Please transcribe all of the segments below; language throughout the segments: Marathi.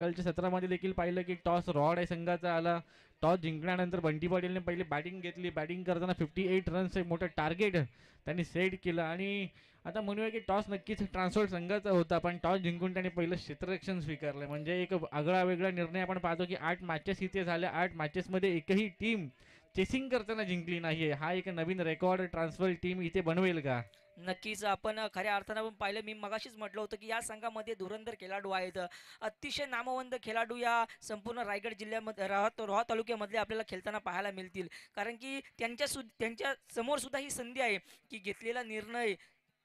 कालच्या सत्रामध्ये देखील पाहिलं की टॉस रॉड या संघाचा आला. टॉस जिंकल्यानंतर बंटी पाटीलने पहिले बॅटिंग घेतली. बॅटिंग करताना 58 रन्स एक मोठं टार्गेट त्यांनी सेट केलं आणि आता म्हणूया की टॉस नक्कीच ट्रान्सफर संघाचा होता, पण टॉस जिंकून त्यांनी पहिलं क्षेत्ररक्षण स्वीकारलं. म्हणजे एक आगळा वेगळा निर्णय आपण पाहतो की 8 मॅचेस इथे झाल्या. 8 मॅचेसमध्ये एकही टीम चेसिंग करताना जिंकली नाहीये. हा एक नवीन रेकॉर्ड ट्रान्सफर टीम इथे बनवेल का? नक्कीच आपण खऱ्या अर्थानं पण पाहिलं. मी मगाशीच म्हटलं होतं की या संघामध्ये धुरंधर खेळाडू आहेत. अतिशय नामवंत खेळाडू या संपूर्ण रायगड जिल्ह्यामध्ये रोहा तालुक्यामधले आपल्याला खेळताना पाहायला मिळतील. कारण की त्यांच्या समोर सुद्धा ही संधी आहे की घेतलेला निर्णय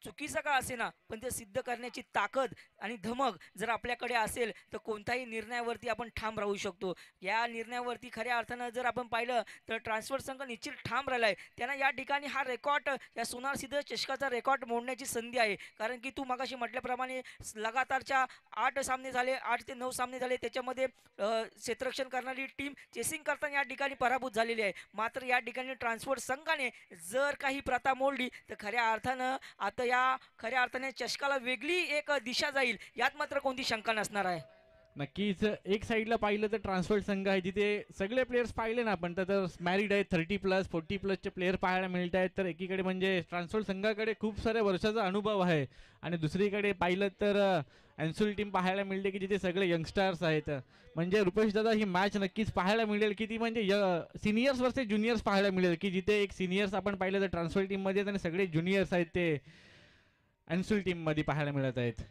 चुकीचा का असेना, पण ते सिद्ध करण्याची ताकद आणि धमक जर आपल्याकडे असेल तर कोणत्याही निर्णयावरती आपण ठाम राहू शकतो. या निर्णयावरती खऱ्या अर्थानं जर आपण पाहिलं तर ट्रान्सफर संघ निश्चित ठाम राहिला आहे. त्यांना या ठिकाणी हा रेकॉर्ड, या सोनार सिद्ध चषकाचा रेकॉर्ड मोडण्याची संधी आहे. कारण की तू मगाशी म्हटल्याप्रमाणे लगातारच्या 8 सामने झाले, 8 ते 9 सामने झाले, त्याच्यामध्ये क्षेत्ररक्षण करणारी टीम चेसिंग करताना या ठिकाणी पराभूत झालेली आहे. मात्र या ठिकाणी ट्रान्सफर संघाने जर काही प्रथा मोडली तर खऱ्या अर्थानं आता या खऱ्या अर्थाने चषकाला वेगळी एक दिशा जाईल, यात मात्र कोणती शंका नसणार आहे. नक्कीच एक साईडला पाहिलं तर ट्रान्सफर संघ आहे, जिथे सगळे प्लेयर्स पाहिले ना आपण तर मॅरिड आहेत, 30+ 40+चे प्लेयर पाहायला मिळत आहेत. तर एकीकडे म्हणजे ट्रान्सफर संघाकडे खूप साऱ्या वर्षाचा अनुभव आहे आणि दुसरीकडे पाहिलं तर एन्सुल टीम पाहायला मिळते की जिथे सगळे यंगस्टर्स आहेत. म्हणजे रुपेश दादा ही मॅच नक्कीच पाहायला मिळेल की ती म्हणजे सिनियर्स वर्सेस ज्युनियर्स पाहायला मिळेल, की जिथे एक सिनियर्स आपण पाहिलं तर ट्रान्सफर टीममध्ये आणि सगळे ज्युनियर्स आहेत ते एन्सुल टीममध्ये पाहायला मिळत आहेत.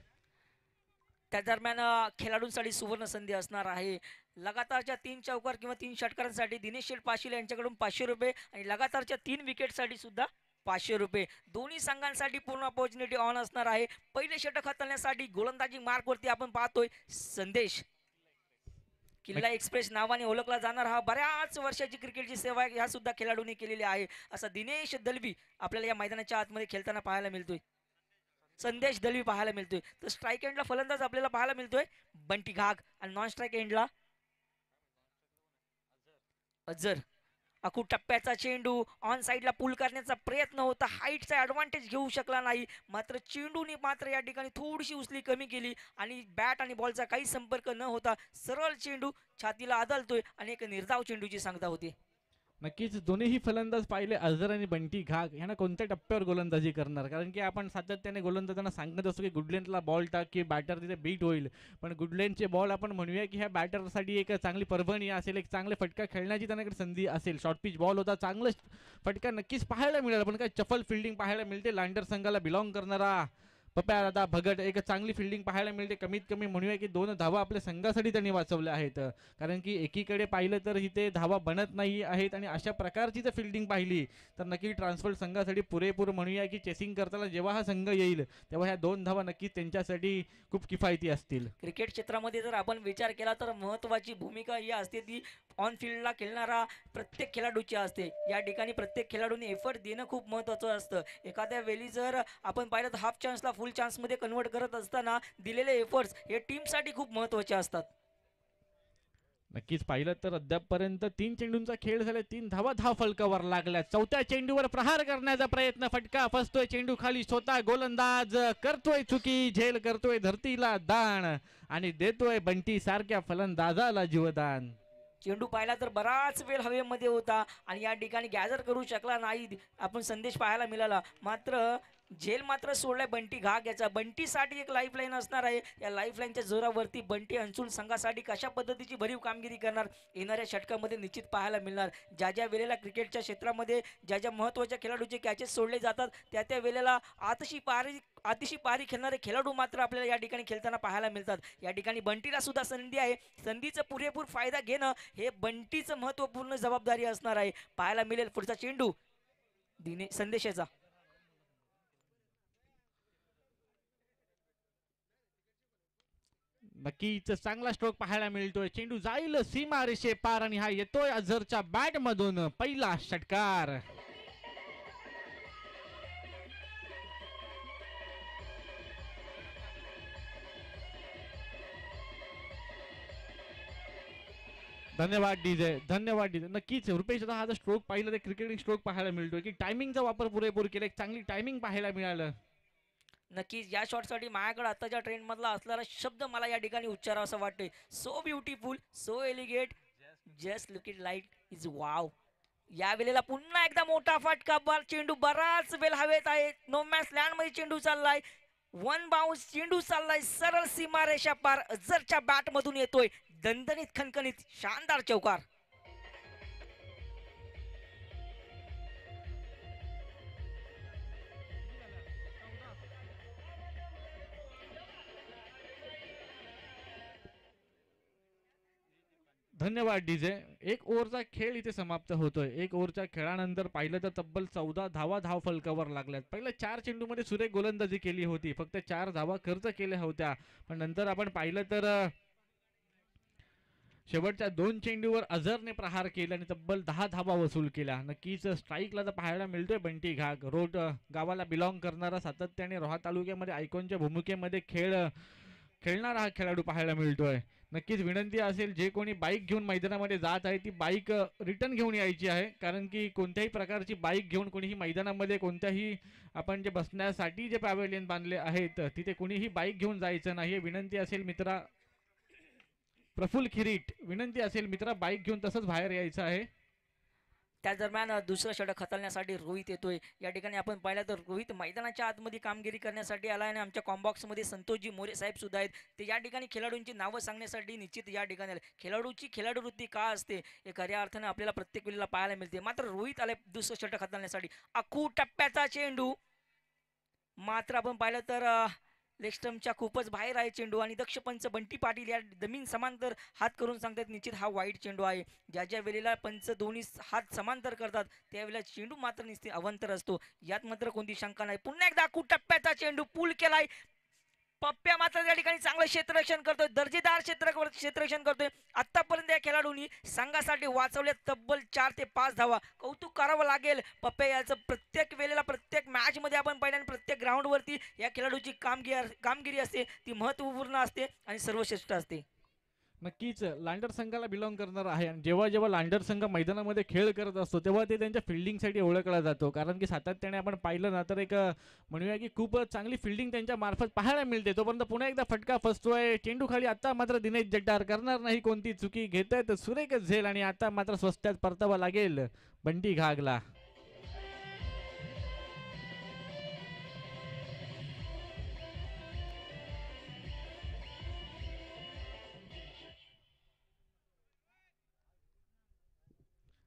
त्या दरम्यान खेळाडूंसाठी सुवर्ण संधी असणार आहे. लगातारच्या 3 चौकार किंवा 3 षटकारांसाठी दिनेश शेठ पाशील यांच्याकडून ₹500 आणि लगातारच्या 3 विकेटसाठी सुद्धा ₹500. दोन्ही संघांसाठी पूर्ण अपॉर्च्युनिटी ऑन असणार आहे. पहिले षटक हाताळण्यासाठी गोलंदाजी मार्कवरती आपण पाहतोय संदेश. किल्ला एक्सप्रेस नावाने ओळखला जाणार हा बऱ्याच वर्षाची क्रिकेटची सेवा ह्या सुद्धा खेळाडूंनी केलेली आहे, असा दिनेश दलवी आपल्याला या मैदानाच्या आतमध्ये खेळताना पाहायला मिळतोय. संदेश दलवी पाहायला मिळतोय. तर स्ट्राईक एंडला फलंदाज आपल्याला पाहायला मिळतोय बंटी घाग आणि नॉन स्ट्राईक एंडला अझर. अकू टप्प्याचा चेंडू ऑन साईडला पुल करण्याचा प्रयत्न होता, हाईटचा ॲडव्हान्टेज घेऊ शकला नाही. मात्र चेंडूने मात्र या ठिकाणी थोडीशी उचली कमी केली आणि बॅट आणि बॉलचा काही संपर्क न होता सरळ चेंडू छातीला आदळतोय आणि एक निर्धाव चेंडूची सांगता होती. नक्कीच दोन्हीही फलंदाज पाहिले अझर आणि बंटी घाग यांना कोणत्या टप्प्यावर गोलंदाजी करणार, कारण की आपण सातत्याने गोलंदाजांना सांगत असतो की गुडलेनला बॉल टाक की बॅटर तिथे बीट होईल. पण गुडलेनचे बॉल आपण म्हणूया की ह्या बॅटरसाठी एक चांगली परभणी असेल, एक चांगले फटका खेळण्याची त्यांच्याकडे संधी असेल. शॉर्ट पिच बॉल होता, चांगलं फटका नक्कीच पाहायला मिळाला, पण काय चफल फिल्डिंग पाहायला मिळते. लांडर संघाला बिलॉंग करणारा पप्या दादा भगत एक चांगली फिल्डिंग पाहायला मिळते. कमीत कमी म्हणूया की 2 धावा आपल्या संघासाठी त्यांनी वाचवल्या आहेत, कारण की एकीकडे पाहिलं तर इथे धावा बनत नाही आहेत आणि अशा प्रकारची जर फिल्डिंग पाहिली तर नक्की ट्रान्सफर संघासाठी पुरेपूर म्हणूया की चेसिंग करताना जेव्हा हा संघ येईल तेव्हा ह्या 2 धावा नक्कीच त्यांच्यासाठी खूप किफायती असतील. क्रिकेट क्षेत्रामध्ये जर आपण विचार केला तर महत्त्वाची भूमिका ही असते ती ऑन फील्डला खेळणारा प्रत्येक खेळाडूची असते. या ठिकाणी प्रत्येक खेळाडूने एफर्ट देणं खूप महत्त्वाचं असतं. एखाद्या वेळी जर आपण पाहिलं तर हाफ चान्सला फुल चान्समध्ये कन्वर्ट करत असताना दिलेले एफर्ट्स हे टीमसाठी खूप महत्त्वाचे असतात. नक्कीच पाहिलं तर अद्यापपर्यंत 3 चेंडूंचा खेळ झाला, 3 धावा धाव फलकावर लागल्या. चौथ्या चेंडूवर प्रहार करण्याचा प्रयत्न, फटका फसतोय, चेंडू खाली, स्वतः गोलंदाज करतोय चुकी, झेल करतोय धरतीला दान आणि देतोय बंटी सारख्या फलंदाजाला जीवदान. चेंडू पाहिला तर बराच वेळ हवेमध्ये होता आणि या ठिकाणी गॅदर करू शकला नाही. आपण संदेश पाहायला मिळाला. मात्र झेल मात्र सोडलाय बंटी घाग याचा. बंटीसाठी एक लाईफलाईन असणार आहे. या लाईफलाईनच्या जोरावरती बंटी अंचूल संघासाठी कशा पद्धतीची भरीव कामगिरी करणार येणाऱ्या षटकामध्ये निश्चित पाहायला मिळणार. ज्या ज्या वेळेला क्रिकेटच्या क्षेत्रामध्ये ज्या ज्या महत्त्वाच्या खेळाडूचे कॅचेस सोडले जातात त्या त्या वेळेला आतिशी पारी खेळणारे खेळाडू मात्र आपल्याला या ठिकाणी खेळताना पाहायला मिळतात. या ठिकाणी बंटीला सुद्धा संधी आहे. संधीचा पुरेपूर फायदा घेणं हे बंटीचं महत्त्वपूर्ण जबाबदारी असणार आहे. पाहायला मिळेल पुढचा चेंडू संदेशाचा. नक्कीच चांगला स्ट्रोक पाहायला मिळतोय. चेंडू जाईल सीमा रेषे पार आणि हा येतोय अझरच्या बॅट मधून पहिला षटकार. धन्यवाद डीजे, धन्यवाद डीजे. नक्कीच रुपेश हा जो स्ट्रोक पाहिला ते क्रिकेटिंग स्ट्रोक पाहायला मिळतोय की टायमिंगचा वापर पुरेपूर केला, एक चांगली टायमिंग पाहायला मिळालं. नक्कीच या शॉटसाठी माझ्याकडे आताच्या ट्रेंडमधला असलेला शब्द मला या ठिकाणी उच्चारावा असं वाटतंय. So beautiful, so elegant, just look it like is wow. या वेळेला पुन्हा एकदा मोठा फटका. चेंडू बराच वेळ हवेत आहे. नो मॅच लँड मध्ये चेंडू चाललाय. वन बाउन्स चेंडू चाललाय सरळ सीमारेषा पार. अझरच्या बॅट मधून येतोय दणदणीत खणखणीत शानदार चौकार. धन्यवाद डीजे. एक ओव्हरचा खेळ इथे समाप्त होतोय. एक ओव्हरच्या खेळानंतर पाहिलं तर तब्बल 14 धावा धाव फलकावर लागल्यात. पहिल्या 4 चेंडूमध्ये सुरेख गोलंदाजी केली होती, फक्त 4 धावा खर्च केल्या होत्या. पण नंतर आपण पाहिलं तर शेवटच्या 2 चेंडूवर अझरने प्रहार केला आणि तब्बल 10 धावा वसूल केल्या. नक्कीच स्ट्राईकला तर पाहायला मिळतोय बंटी घाग. रोड गावाला बिलॉंग करणारा, सातत्याने रोहा तालुक्यामध्ये आयकॉनच्या भूमिकेमध्ये खेळणारा हा खेळाडू पाहायला मिळतोय. नक्कीच विनंती असेल, जे कोणी बाईक घेऊन मैदानामध्ये जात आहे ती बाईक रिटर्न घेऊन यायची आहे, कारण की कोणत्याही प्रकारची बाईक घेऊन कोणीही मैदानामध्ये कोणत्याही आपण जे बसण्यासाठी जे पॅव्हेलियन बांधले आहेत तिथे कोणीही बाईक घेऊन जायचं नाही. विनंती असेल मित्रा प्रफुल्ल खिरीट, विनंती असेल मित्रा बाईक घेऊन तसंच बाहेर यायचं आहे. त्या दरम्यान दुसरं षटक हाताळण्यासाठी रोहित येतोय. या ठिकाणी आपण पाहिलं तर रोहित मैदानाच्या आतमध्ये कामगिरी करण्यासाठी आला आणि आमच्या कॉम्बॉक्समध्ये संतोषजी मोरे साहेब सुद्धा आहेत. ते या ठिकाणी खेळाडूंची नावं सांगण्यासाठी निश्चित या ठिकाणी आले. खेळाडूची खेळाडू वृत्ती का असते हे खऱ्या अर्थानं आपल्याला प्रत्येक वेळेला पाहायला मिळते. मात्र रोहित आले दुसरं षटक हाताळण्यासाठी. आखू टप्प्याचा चेंडू मात्र आपण पाहिलं तर लेगस्टम्पच्या खूपच बाहेर आहे चेंडू आणि दक्ष पंच बंटी पाटील या जमीन समांतर हात करून सांगतात निश्चित हा वाईट चेंडू आहे. ज्या ज्या वेळेला पंच दोन्ही हात समांतर करतात त्यावेळेला चेंडू मात्र निश्चित अवंतर असतो, यात मात्र कोणती शंका नाही. पुन्हा एकदा टप्प्याचा चेंडू पूल केलाय. पप्प्या मात्र या ठिकाणी चांगलं क्षेत्ररक्षण करतोय, दर्जेदार क्षेत्ररक्षण करतोय. आतापर्यंत या खेळाडूंनी संघासाठी वाचवले तब्बल 4 ते 5 धावा. कौतुक करावं लागेल पप्प्या याचं. प्रत्येक वेळेला प्रत्येक मॅच मध्ये आपण पाहिलं प्रत्येक ग्राउंड वरती या खेळाडूची कामगिरी असते ती महत्वपूर्ण असते आणि सर्वश्रेष्ठ असते. नक्कीच लांडर संघाला बिलॉंग करणार आहे आणि जेव्हा जेव्हा लांडर संघ मैदानामध्ये खेळ करत असतो तेव्हा ते त्यांच्या फिल्डिंगसाठी ओळखला जातो, कारण की सातत्याने आपण पाहिलं ना तर एक म्हणूया की खूप चांगली फिल्डिंग त्यांच्या मार्फत पाहायला मिळते. तोपर्यंत पुन्हा एकदा फटका फसतोय चेंडू खाली. आता मात्र दिनेश जट्टार करणार नाही कोणती चुकी, घेत आहेत सुरेख झेल आणि आता मात्र स्वस्त्यात परतावा लागेल बंटी घागला.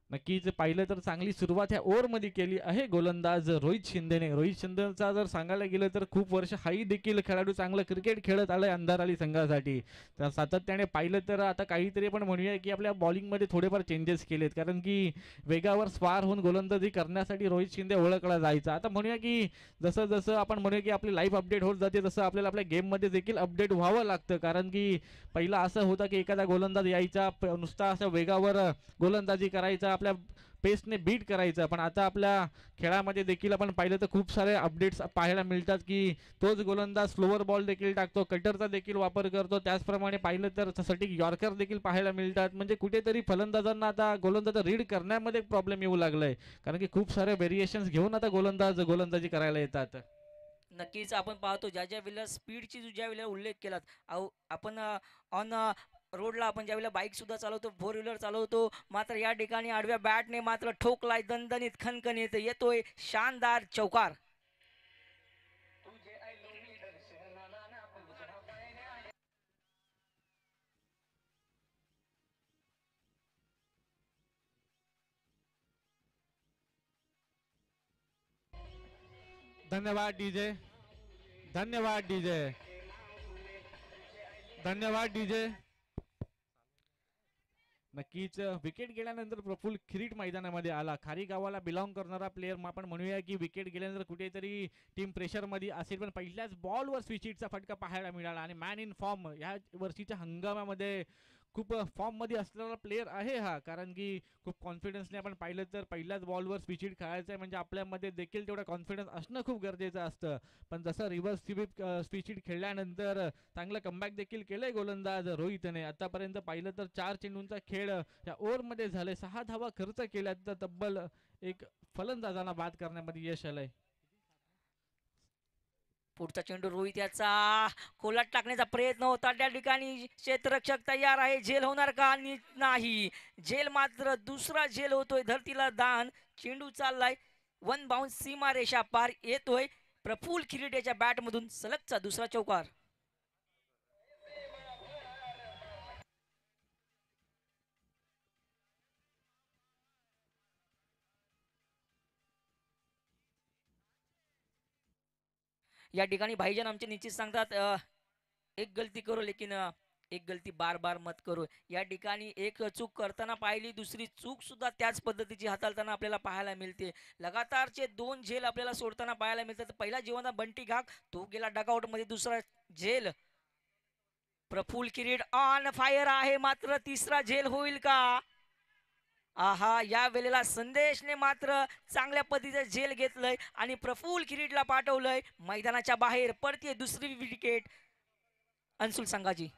नक्कीच पाहिलं तर चांगली सुरुवात ह्या ओव्हरमध्ये केली आहे गोलंदाज रोहित शिंदेने. रोहित शिंदेचा जर सांगायला गेलं तर खूप वर्ष हाही देखील खेळाडू चांगलं क्रिकेट खेळत आलाय अंधाराली संघासाठी. तर सातत्याने पाहिलं तर आता काहीतरी पण म्हणूया की आपल्या बॉलिंगमध्ये थोडेफार चेंजेस केलेत, कारण की वेगावर स्वार होऊन गोलंदाजी करण्यासाठी रोहित शिंदे ओळखला जायचा. आता म्हणूया की जसं जसं आपण म्हणूया की आपली लाईव्ह अपडेट होत जाते तसं आपल्याला आपल्या गेममध्ये देखील अपडेट व्हावं लागतं, कारण की पहिला असं होतं की एखादा गोलंदाज यायचा नुसता असं वेगावर गोलंदाजी करायचा, आपल्या पेसने बीट करायचं. पण आता आपल्या खेळामध्ये देखील आपण पाहिलं तर खूप सारे अपडेट्स पाहायला मिळतात की तोच गोलंदाज स्लोअर बॉल देखील टाकतो, कटरचा देखील वापर करतो. त्याचप्रमाणे पाहिलं तर सटीक यॉर्कर देखील पाहायला मिळतात. म्हणजे कुठेतरी फलंदाजांना आता गोलंदाज रीड करण्यामध्ये प्रॉब्लेम येऊ लागलाय, कारण की खूप सारे व्हेरिएशन्स घेऊन आता गोलंदाजी करायला येतात. नक्कीच आपण पाहतो ज्या ज्या वेळेला स्पीडची ज्या वेळेला उल्लेख केलात, आपण ऑन रोडला आपण ज्या वेळेला बाईक सुद्धा चालवतो, फोर व्हीलर चालवतो, मात्र या ठिकाणी आडव्या बॅटने मात्र ठोकलाय दणदणीत खणखणीत. येतोय शानदार चौकार. धन्यवाद डीजे, धन्यवाद डीजे, धन्यवाद डीजे. नक्कीच विकेट गेल्यानंतर प्रफुल्ल खिरीट मैदानामध्ये आला. खारी गावाला बिलॉंग करणारा प्लेअर आपण म्हणूया की विकेट गेल्यानंतर कुठेतरी टीम प्रेशरमध्ये असेल, पण पहिल्याच बॉलवर स्विचिटचा फटका पाहायला मिळाला आणि मॅन इन फॉर्म ह्या वर्षीच्या हंगामामध्ये खूप फॉर्ममध्ये असलेला प्लेअर आहे हा, कारण की खूप कॉन्फिडन्सने आपण पाहिलं तर पहिल्याच बॉलवर स्विचिट खेळायचं आहे म्हणजे आपल्यामध्ये देखील तेवढा कॉन्फिडन्स असणं खूप गरजेचं असतं. पण जसं रिव्हर्स स्विचिट खेळल्यानंतर चांगलं कमबॅक देखील केलंय गोलंदाज रोहितने. आतापर्यंत पाहिलं तर 4 चेंडूंचा खेळ या ओव्हरमध्ये झाले, 6 धावा खर्च केल्या, तर तब्बल एक फलंदाजांना बाद करण्यामध्ये यश आलंय. पुढचा चेंडू रोहित याचा खोलात टाकण्याचा प्रयत्न होता. त्या ठिकाणी क्षेत्ररक्षक तयार आहे. झेल होणार का? नाही झेल, मात्र दुसरा झेल होतोय. धरतीला दान. चेंडू चाललाय वन बाउन्स, सीमा रेषा पार येतोय. प्रफुल्ल खिरड्याच्या बॅटमधून सलगचा दुसरा चौकार. या ठिकाणी भाईजान आमचे निश्चित सांगतात एक गलती करो लेकिन एक गलती बार बार मत करो. या ठिकाणी एक चूक करताना पाहिली, दुसरी चूक सुद्धा त्याच पद्धतीची हाताळताना आपल्याला पाहायला मिळते. लगातारचे 2 झेल आपल्याला सोडताना पाहायला मिळतात. पहिला जीवना बंटी घाग, तो गेला डगआउट मध्ये. दुसरा झेल प्रफुल्ल किरीट ऑन फायर आहे, मात्र तिसरा झेल होईल का? आहा, या वेळेला संदेशने मात्र चांगल्या पद्धतीचं झेल घेतलंय आणि प्रफुल्ल किरीटला पाठवलंय मैदानाच्या बाहेर. पडते दुसरी विकेट अंसुल संघाची.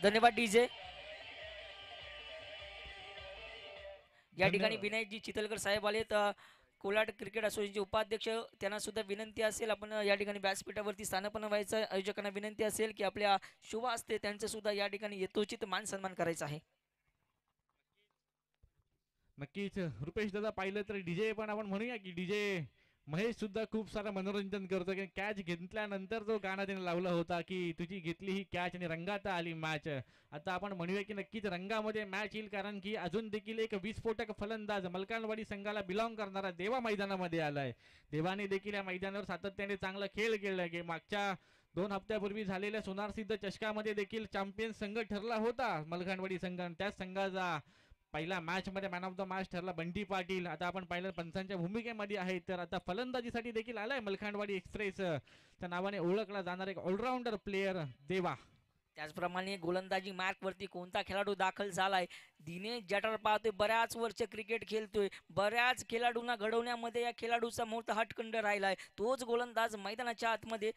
धन्यवाद डीजे. या ठिकाणी धन्यवाद. विनायकजी चितलकर साहेब आलेत, कोलाड क्रिकेट असोसिएशनचे उपाध्यक्ष. त्यांना सुद्धा विनंती असेल आपण या ठिकाणी व्यासपीठावरती स्थानपन्न व्हायचं. आयोजकांना विनंती असेल की आपल्या शुभ असते त्यांचं सुद्धा या ठिकाणी यथोचित मान सन्मान करायचा आहे. नक्कीच रुपेश दादा, पाहिलं तर डीजे पण आपण म्हणूया की डीजे महेश सुद्धा खूप सारं मनोरंजन करतो की कॅच घेतल्यानंतर जो गाणं त्याने लावला होता की तुझी घेतली ही कॅच आणि रंगात आली मॅच. आता आपण म्हणूया की नक्कीच रंगामध्ये मॅच येईल, कारण की अजून देखील एक विस्फोटक फलंदाज मलकानवाडी संघाला बिलॉंग करणारा देवा मैदानामध्ये आलाय. देवाने देखील या मैदानावर सातत्याने चांगला खेळ केलाय की मागच्या 2 हप्त्यापूर्वी झालेल्या सोनार सिद्ध चषकामध्ये देखील चॅम्पियन संघ ठरला होता मलकानवाडी संघ. त्याच संघाचा पहिला मॅच मध्ये मॅन ऑफ द मॅच ठरला बंटी पाटील. आता आपण पाहिलं पंचांच्या भूमिकेमध्ये आहे, तर आता फलंदाजीसाठी देखील आलाय मलखांडवाडी एक्सप्रेस च्या नावाने ओळखला जाणार एक ऑलराऊंडर प्लेयर देवा. त्याचप्रमाणे गोलंदाजी मार्क वरती कोणता खेळाडू दाखल झालाय? दिनेश जठार पाहतोय, बऱ्याच वर्ष क्रिकेट खेळतोय, बऱ्याच खेळाडूंना घडवण्यामध्ये या खेळाडूचा मोठा हटखंड राहिलाय. तोच गोलंदाज मैदानाच्या आतमध्ये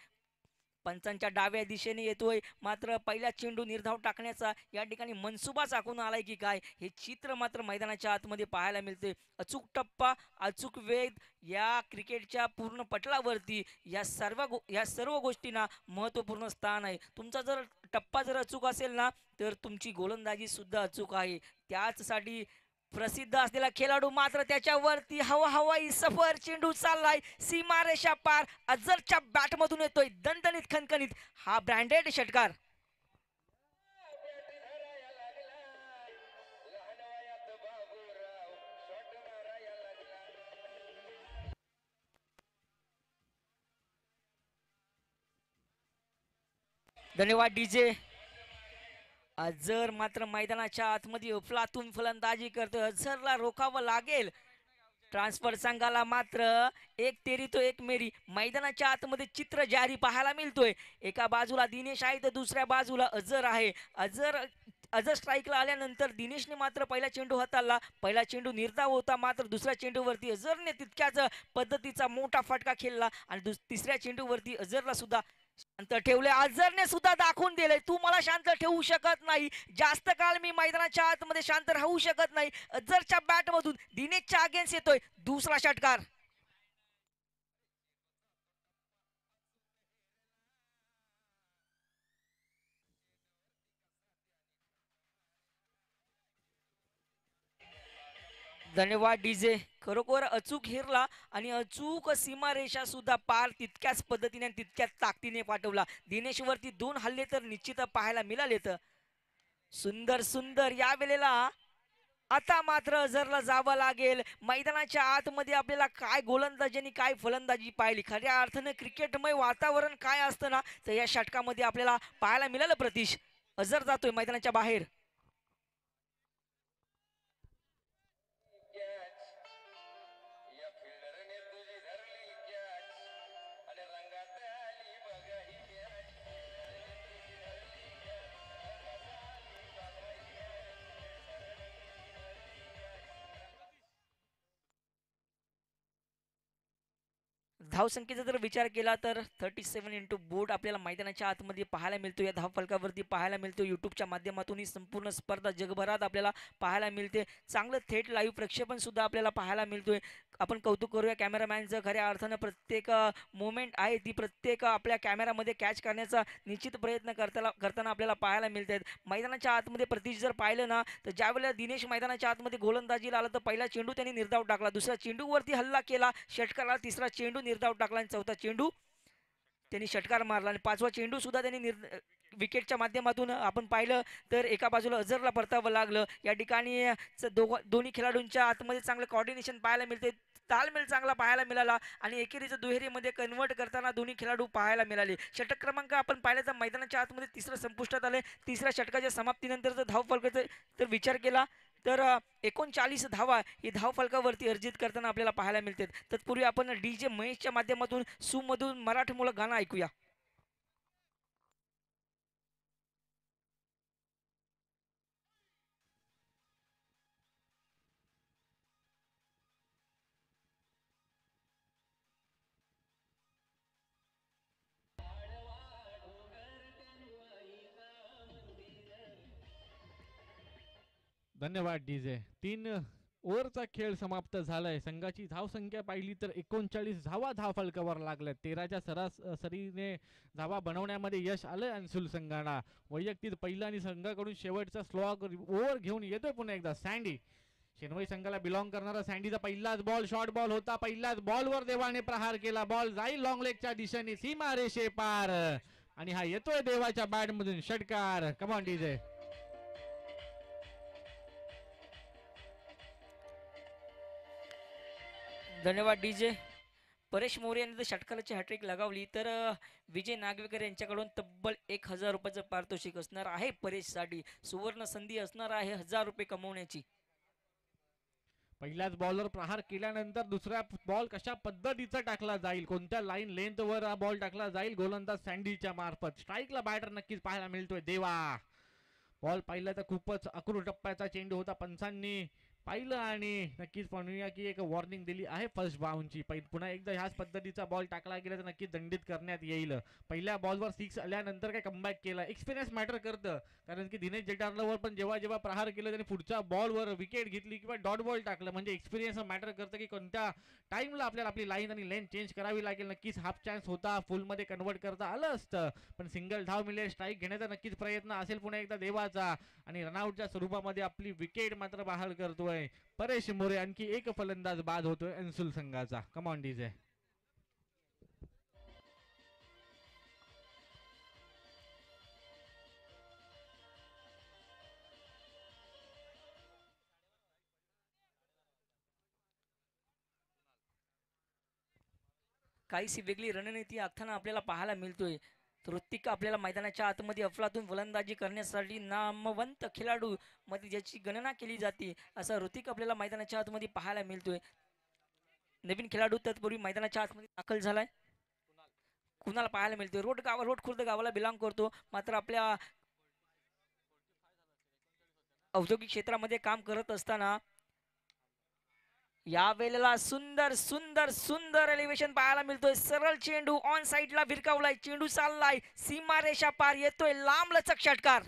पंचांच्या डाव्या दिशेने येतोय, मात्र पहिल्या चेंडू निर्धाव टाकण्याचा या ठिकाणी मनसुबा आखून आलाय की काय, हे चित्र मात्र मैदानाच्या आतमध्ये पाहायला मिळते. अचूक टप्पा, अचूक वेग या क्रिकेटच्या पूर्ण पटलावरती या सर्व गोष्टींना महत्त्वपूर्ण स्थान आहे. तुमचा जर टप्पा जर अचूक असेल ना, तर तुमची गोलंदाजी सुद्धा अचूक आहे. त्याचसाठी प्रसिद्ध असलेला खेळाडू मात्र त्याच्यावरती हवाई सफर. चेंडू चाललाय सीमारेषा पार, अझरच्या बॅटमधून येतोय दणदणीत खणखणीत हा ब्रँडेड षटकार. धन्यवाद डीजे. अझर मात्र मैदानाच्या आतमध्ये अफलातून फलंदाजी करतोय. अझरला रोखावं लागेल. ट्रान्सफर संघाला मात्र एक तेरी तो एक मेरी मैदानाच्या आतमध्ये चित्र जारी पाहायला मिळतोय. एका बाजूला दिनेश आहे तर दुसऱ्या बाजूला अझर आहे. अझर स्ट्राईकला आल्यानंतर दिनेशने मात्र पहिला चेंडू हाताळला. पहिला चेंडू निर्धाव होता, मात्र दुसऱ्या चेंडूवरती अझरने तितक्याच पद्धतीचा मोठा फटका खेळला आणि तिसऱ्या चेंडूवरती अझरला सुद्धा शांत ठेवले. अझरने सुद्धा दाखवून दिले, तू मला शांत ठेवू शकत नाही. जास्त काळ मी मैदानाच्या आतमध्ये शांत राहू शकत नाही. अझरच्या बॅटमधून दिनेशच्या अगेन्स्ट येतोय दुसरा षटकार. धन्यवाद डीजे. खरोखर अचूक हेरला आणि अचूक सीमारेषा सुद्धा पार तितक्याच पद्धतीने तितक्याच ताकदीने पाठवला. दिनेशवरती 2 हल्ले तर निश्चित पाहायला मिळालेत. सुंदर सुंदर. या वेळेला आता मात्र अझरला जावं लागेल. मैदानाच्या आतमध्ये आपल्याला काय गोलंदाजी आणि काय फलंदाजी पाहिली. खऱ्या अर्थानं क्रिकेटमय वातावरण काय असतं ना, तर या षटकामध्ये आपल्याला पाहायला मिळालं. प्रतीश, अझर जातोय मैदानाच्या बाहेर. धावसंख्येचा जर विचार केला तर 37 इंटू बोर्ड आपल्याला मैदानाच्या आतमध्ये पाहायला मिळतो, या धावफलकावरती पाहायला मिळतो. यूट्यूबच्या माध्यमातून ही संपूर्ण स्पर्धा जगभरात आपल्याला पाहायला मिळते. चांगलं थेट लाईव्ह प्रक्षेपण सुद्धा आपल्याला पाहायला मिळतोय. आपण कौतुक करूया कॅमेरामॅनचं. खऱ्या अर्थानं प्रत्येक मोमेंट आहे ती प्रत्येक आपल्या कॅमेरामध्ये कॅच करण्याचा निश्चित प्रयत्न करताना आपल्याला पाहायला मिळत आहेत. मैदानाच्या आतमध्ये प्रतीश जर पाहिलं ना तर ज्यावेळेला दिनेश मैदानाच्या आतमध्ये गोलंदाजीला आला तर पहिला चेंडू त्यांनी निर्धाव टाकला, दुसऱ्या चेंडूवरती हल्ला केला षटकाराला, तिसरा चेंडू निर्धाव टाकला आणि चौथा चेंडू त्यांनी षटकार मारला आणि पाचवा चेंडू सुद्धा त्यांनी विकेटच्या माध्यमातून आपण पाहिलं तर एका बाजूला अझरला परतावं लागलं. या ठिकाणी दोन्ही खेळाडूंच्या आतमध्ये चांगलं कॉर्डिनेशन पाहायला मिळते, ताळमेळ चांगला पाहायला मिळाला आणि एकेरीचं दुहेरीमध्ये कन्वर्ट करताना दोन्ही खेळाडू पाहायला मिळाले. षटक क्रमांक आपण पाहिलं तर मैदानाच्या आतमध्ये तिसरं संपुष्टात आले. तिसऱ्या षटकाच्या समाप्तीनंतर जर धावफलकाचा तर विचार केला तर 39 धावा ही धावफलकावरती अर्जित करताना आपल्याला पाहायला मिळतात. तत्पूर्वी आपण DJ महेशच्या माध्यमातून सुमधून मराठमोळं गाणं ऐकूया. धन्यवाद डीजे. 3 ओव्हरचा खेळ समाप्त झालाय. संघाची धावसंख्या पाहिली तर 39 धावा धावफलकावर लागल्या. 13च्या सरासरीने धावा बनवण्यामध्ये यश आलं अंशुल संघाला. वैयक्तिक पहिला आणि संघाकडून शेवटचा स्लॉग ओव्हर घेऊन येतोय पुन्हा एकदा सँडी. शेनवाई संघाला बिलॉंग करणारा सँडीचा पहिलाच बॉल शॉर्ट बॉल होता. पहिल्याच बॉलवर देवाने प्रहार केला. बॉल जाईल लॉंग लेगच्या दिशेने सीमा रेषे पार आणि हा येतोय देवाच्या बॅट मधून षटकार. Come on DJ. धन्यवाद डीजे. परेश मोरे यांनी जर षटकाराची हॅट्रिक लगावली तर विजय नागवेकर यांच्याकडून तब्बल 1000 रुपयाचं पारितोषिक असणार आहे. परेशसाठी सुवर्ण संधी असणार आहे 1000 रुपये कमवण्याची. पहिल्याच बॉलवर प्रहार केल्यानंतर दुसरा बॉल कशा पद्धतीचा टाकला जाईल, कोणत्या लाईन लेंथवर हा बॉल टाकला जाईल गोलंदाज सँडीच्या मार्फत. स्ट्राईकला बॅटर नक्कीच पाहायला मिळतोय देवा. बॉल पाहिला तर खूपच अक्रूर टप्प्याचा चेंडू होता. पंचांनी पाहिलं आणि नक्कीच म्हणूया की एक वॉर्निंग दिली आहे फर्स्ट बाउंडची. पुन्हा एकदा ह्याच पद्धतीचा बॉल टाकला गेला तर नक्कीच दंडित करण्यात येईल. पहिल्या बॉलवर 6 आल्यानंतर काय कमबॅक केला. एक्सपिरियन्स मॅटर करतं, कारण की दिनेश जटारलावर पण जेव्हा प्रहार केला त्याने पुढच्या बॉलवर विकेट घेतली किंवा डॉट बॉल टाकलं, म्हणजे एक्सपिरियन्स मॅटर करतं की कोणत्या टाइमला आपल्याला आपली लाईन आणि लेंथ चेंज करावी लागेल. नक्कीच हाफ चान्स होता, फुलमध्ये कन्वर्ट करता आलं असतं पण सिंगल धाव मिळेल. स्ट्राईक घेण्याचा नक्कीच प्रयत्न असेल पुन्हा एकदा देवाचा आणि रनआउटच्या स्वरूपामध्ये आपली विकेट मात्र बहाल करतोय परेश मोरे. आणखी एक फलंदाज बाद होतोय अंशुल संघाचा. Come on DJ. काहीशी वेगळी रणनीती आखताना आपल्याला पाहायला मिळतोय. ऋतिक आपल्याला मैदानाच्या आतमध्ये अफलातून फलंदाजी करण्यासाठी नामवंत खेळाडू मध्ये ज्याची गणना केली जाते असा ऋतिक आपल्याला मैदानाच्या आतमध्ये पाहायला मिळतोय. नवीन खेळाडू तत्पूर्वी मैदानाच्या आतमध्ये दाखल झालाय. कुणाला पाहायला मिळतोय रोड खुर्द गावाला बिलॉंग करतो, मात्र आपल्या औद्योगिक क्षेत्रामध्ये काम करत असताना या वेळेला सुंदर सुंदर सुंदर एलिव्हेशन पाहायला मिळतोय. सरळ चेंडू ऑन साइडला भिरकावलाय, चेंडू चाललाय सीमा रेषा पार, येतोय लांब लचक षटकार.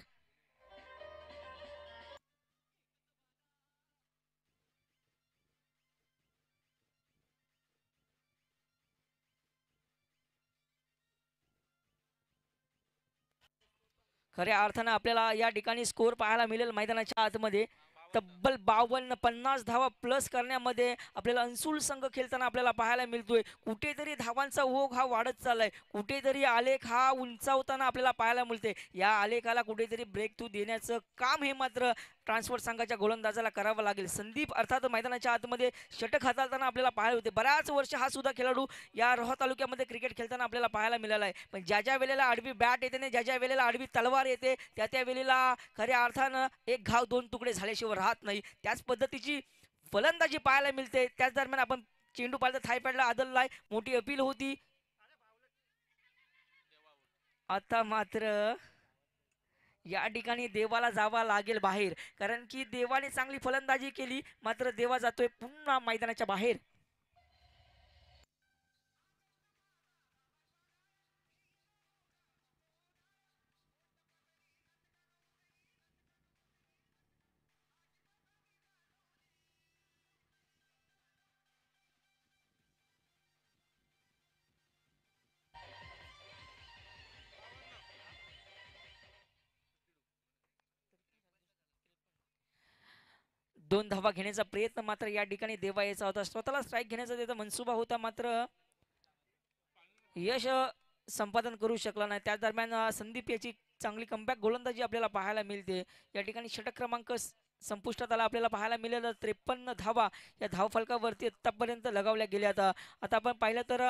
खऱ्या अर्थानं आपल्याला या ठिकाणी स्कोर पाहायला मिळेल मैदानाच्या आतमध्ये. तब्बल 52-50 धावा प्लस करण्यामध्ये आपल्याला अंशुल संघ खेळताना आपल्याला पाहायला मिळतोय. कुठेतरी धावांचा ओघ हा वाढत चाललाय, कुठेतरी आलेख हा उंचावताना आपल्याला पाहायला मिळते. या आलेखाला कुठेतरी ब्रेक थ्रू देण्याचं काम हे मात्र ट्रान्सफर संघाच्या गोलंदाजाला करावं लागेल. संदीप अर्थात मैदानाच्या आतमध्ये षटक हाताळताना आपल्याला पाहायला होते. बऱ्याच वर्ष हा सुद्धा खेळाडू या रोहा तालुक्यामध्ये क्रिकेट खेळताना आपल्याला पाहायला मिळाला आहे. पण ज्या वेळेला आडवी बॅट येते ना, ज्या वेळेला आडवी तलवार येते त्या वेळेला खऱ्या अर्थानं एक घाव दोन तुकडे झाल्याशिवाय राहत नाही. त्याच पद्धतीची फलंदाजी पाहायला मिळते. त्याच दरम्यान आपण चेंडू पाहिला थाय पॅडला आदललाय, मोठी अपील होती. आता मात्र या ठिकाणी देवाला जावा लागेल बाहेर, कारण की देवाने चांगली फलंदाजी केली मात्र देवा जातोय पुन्हा मैदानाच्या बाहेर. 2 धावा घेण्याचा प्रयत्न मात्र या ठिकाणी देवायचा होता. स्वतःला स्ट्राईक घेण्याचा त्याचा मनसुबा होता, मात्र यश संपादन करू शकला नाही. त्या दरम्यान संदीप याची चांगली कमबॅक गोलंदाजी आपल्याला पाहायला मिळते. या ठिकाणी षटक क्रमांक संपुष्टात आला आपल्याला पाहायला मिळालं. 53 धावा या धावफलकावरती आतापर्यंत लगावल्या गेल्या. आता आपण पाहिलं तर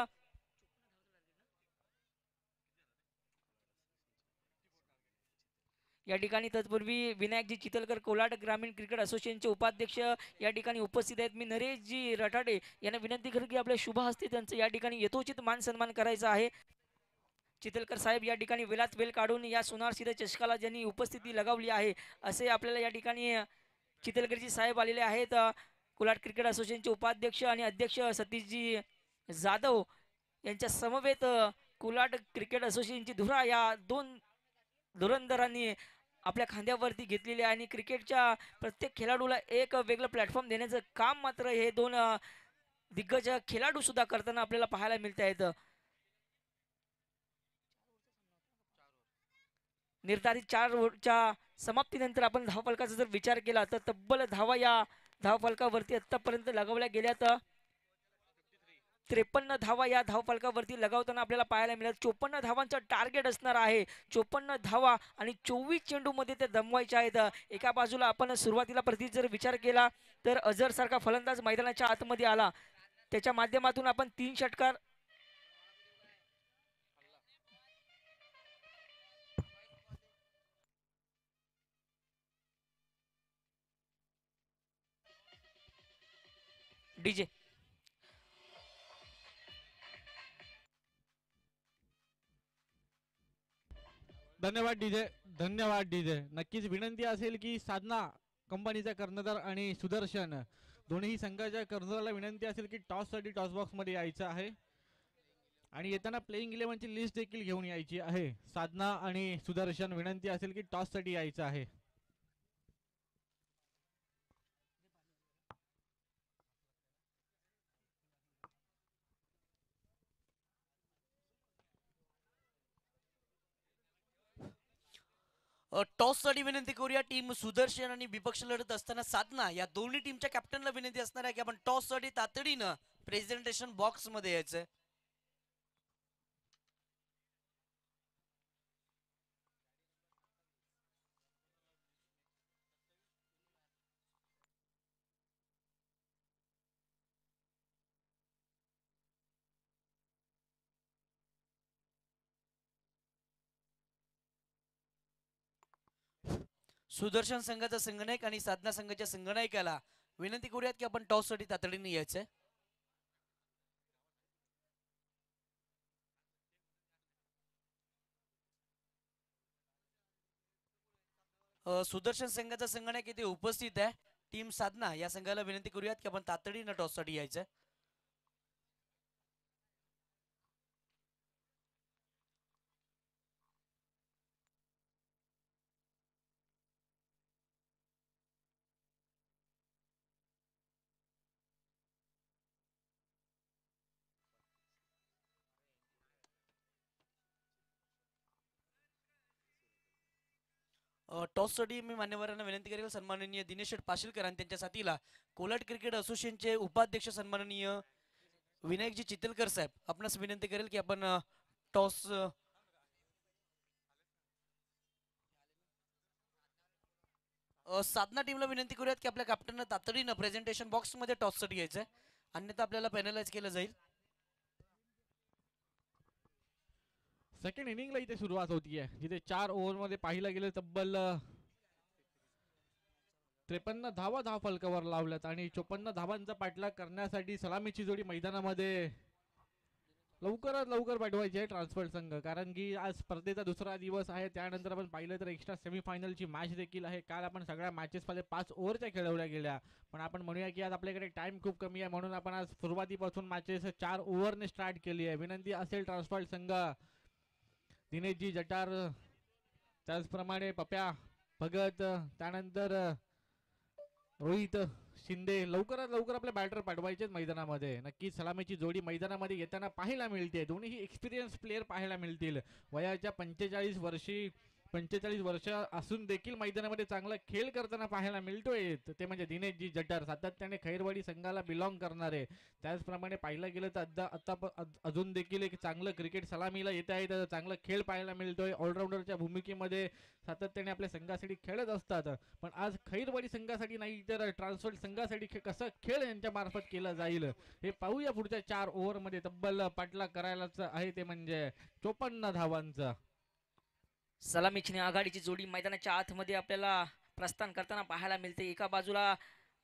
या ठिकाणी तत्पूर्वी विनायकजी चितलकर कोलाड ग्रामीण क्रिकेट असोसिएशनचे उपाध्यक्ष या ठिकाणी उपस्थित आहेत. मी नरेशजी रटाडे यांना विनंती करेन की आपल्या शुभ हस्ते त्यांचं या ठिकाणी यथोचित मान सन्मान करायचा आहे. चितलकर साहेब या ठिकाणी वेलात वेल काढून या सोनार सिरे चषकाला ज्यांनी उपस्थिती लगावली आहे असे आपल्याला या ठिकाणी चितलकरजी साहेब आलेले आहेत. कोलाड क्रिकेट असोसिएशनचे उपाध्यक्ष आणि अध्यक्ष सतीशजी जाधव यांच्या समवेत कोलाड क्रिकेट असोसिएशनची धुरा या 2 धुरंधरांनी आपल्या खांद्यावरती घेतलेली आहे आणि क्रिकेटच्या प्रत्येक खेळाडूला एक वेगळं प्लॅटफॉर्म देण्याचं काम मात्र हे 2 दिग्गज खेळाडू सुद्धा करताना आपल्याला पाहायला मिळत आहेत. निर्धारित 4 ओव्हरच्या समाप्तीनंतर आपण धावफलकाचा जर विचार केला तर तब्बल धावा या धावफलकावरती आतापर्यंत लगावल्या गेल्यात. 53 धावा या धावफलकावरती लगावताना आपल्याला पाहायला मिळत. 54 धावांचं टार्गेट असणार आहे. 54 धावा आणि 24 चेंडूमध्ये ते दमवायचे आहेत. एका बाजूला आपण सुरुवातीला प्रति जर विचार केला तर अझर सारखा फलंदाज मैदानाच्या आतमध्ये आला, त्याच्या माध्यमातून आपण 3 षटकार डीजे धन्यवाद डीजे, धन्यवाद डीजे. नक्कीच विनंती असेल की साधना कंपनीचा कर्णधार आणि सुदर्शन दोन्ही संघाच्या कर्णधाराला विनंती असेल की टॉससाठी टॉस बॉक्समध्ये यायचं आहे आणि येताना प्लेइंग 11ची लिस्ट देखील घेऊन यायची आहे. साधना आणि सुदर्शन विनंती असेल की टॉससाठी यायचं आहे. टॉससाठी विनंती करूया. टीम सुदर्शन आणि विपक्ष लढत असताना साधना या दोन्ही टीमच्या कॅप्टनला विनंती असणार आहे की आपण टॉससाठी तातडीनं प्रेझेंटेशन बॉक्स मध्ये यायचंय. सुदर्शन संघाचा संघनायक आणि साधना संघाच्या संघनायकाला विनंती करूयात की आपण टॉससाठी तातडीने यायचंय. सुदर्शन संघाचा संघनायक इथे उपस्थित आहे. टीम साधना या संघाला विनंती करूयात की आपण तातडीनं टॉससाठी यायचंय. टॉससाठी मी मान्यवरांना विनंती करेल सन्माननीय दिनेश पाशीलकर आणि त्यांच्या साथीला कोलाड क्रिकेट असोसिएशनचे उपाध्यक्ष सन्माननीय विनायकजी चितलकर साहेब आपणास विनंती करेल की आपण टॉस साधना टीमला विनंती करूयात की आपल्या कॅप्टनला तातडीनं प्रेझेंटेशन बॉक्स मध्ये टॉससाठी घ्यायचंय, अन्यथा आपल्याला पेनलाइज केलं जाईल. सेकंड इनिंगला इथे सुरुवात होतीये जिथे 4 ओव्हरमध्ये पाहिलं गेलं तब्बल 53 धावा धावफलकावर लावल्यात आणि 54 धावांचा पाठलाग करण्यासाठी सलामीची जोडी मैदानामध्ये लवकरात लवकर पाठवायची आहे ट्रान्सफर संघ, कारण की आज स्पर्धेचा दुसरा दिवस आहे. त्यानंतर आपण पाहिलं तर एक्स्ट्रा सेमीफायनलची मॅच देखील आहे. काल आपण सगळ्या मॅचेसमध्ये 5 ओव्हरच्या खेळवल्या गेल्या, पण आपण म्हणूया की आज आपल्याकडे टाइम खूप कमी आहे, म्हणून आपण आज सुरुवातीपासून मॅचेस 4 ओव्हरने स्टार्ट केली आहे. विनंती असेल ट्रान्सफर संघ दिनेशजी जटार, त्याचप्रमाणे पप्या भगत, त्यानंतर रोहित शिंदे लवकरात लवकर आपले बॅटर पाठवायचे मैदानामध्ये. नक्कीच सलामीची जोडी मैदानामध्ये येताना पाहायला मिळते. दोन्ही एक्सपिरियन्स प्लेयर पाहायला मिळतील. वयाच्या 45 वर्षी 45 वर्ष असून देखील मैदानामध्ये चांगला खेळ करताना पाहायला मिळतोय ते म्हणजे दिनेशजी जठार, सातत्याने खैरवाडी संघाला बिलॉंग करणारे. त्याचप्रमाणे पाहिलं गेलं तर अजून देखील एक चांगलं क्रिकेट सलामीला येत आहे, तर चांगला खेळ पाहायला मिळतोय. ऑलराऊंडरच्या भूमिकेमध्ये सातत्याने आपल्या संघासाठी खेळत असतात, पण आज खैरवाडी संघासाठी नाही तर ट्रान्सफर संघासाठी कसा खेळ यांच्या मार्फत केला जाईल हे पाहूया पुढच्या 4 ओव्हरमध्ये. तब्बल पाटला करायलाच आहे ते म्हणजे 54 धावांचा. सलामीची आघाडीची जोडी मैदानाच्या आतमध्ये आपल्याला प्रस्थान करताना पाहायला मिळते. एका बाजूला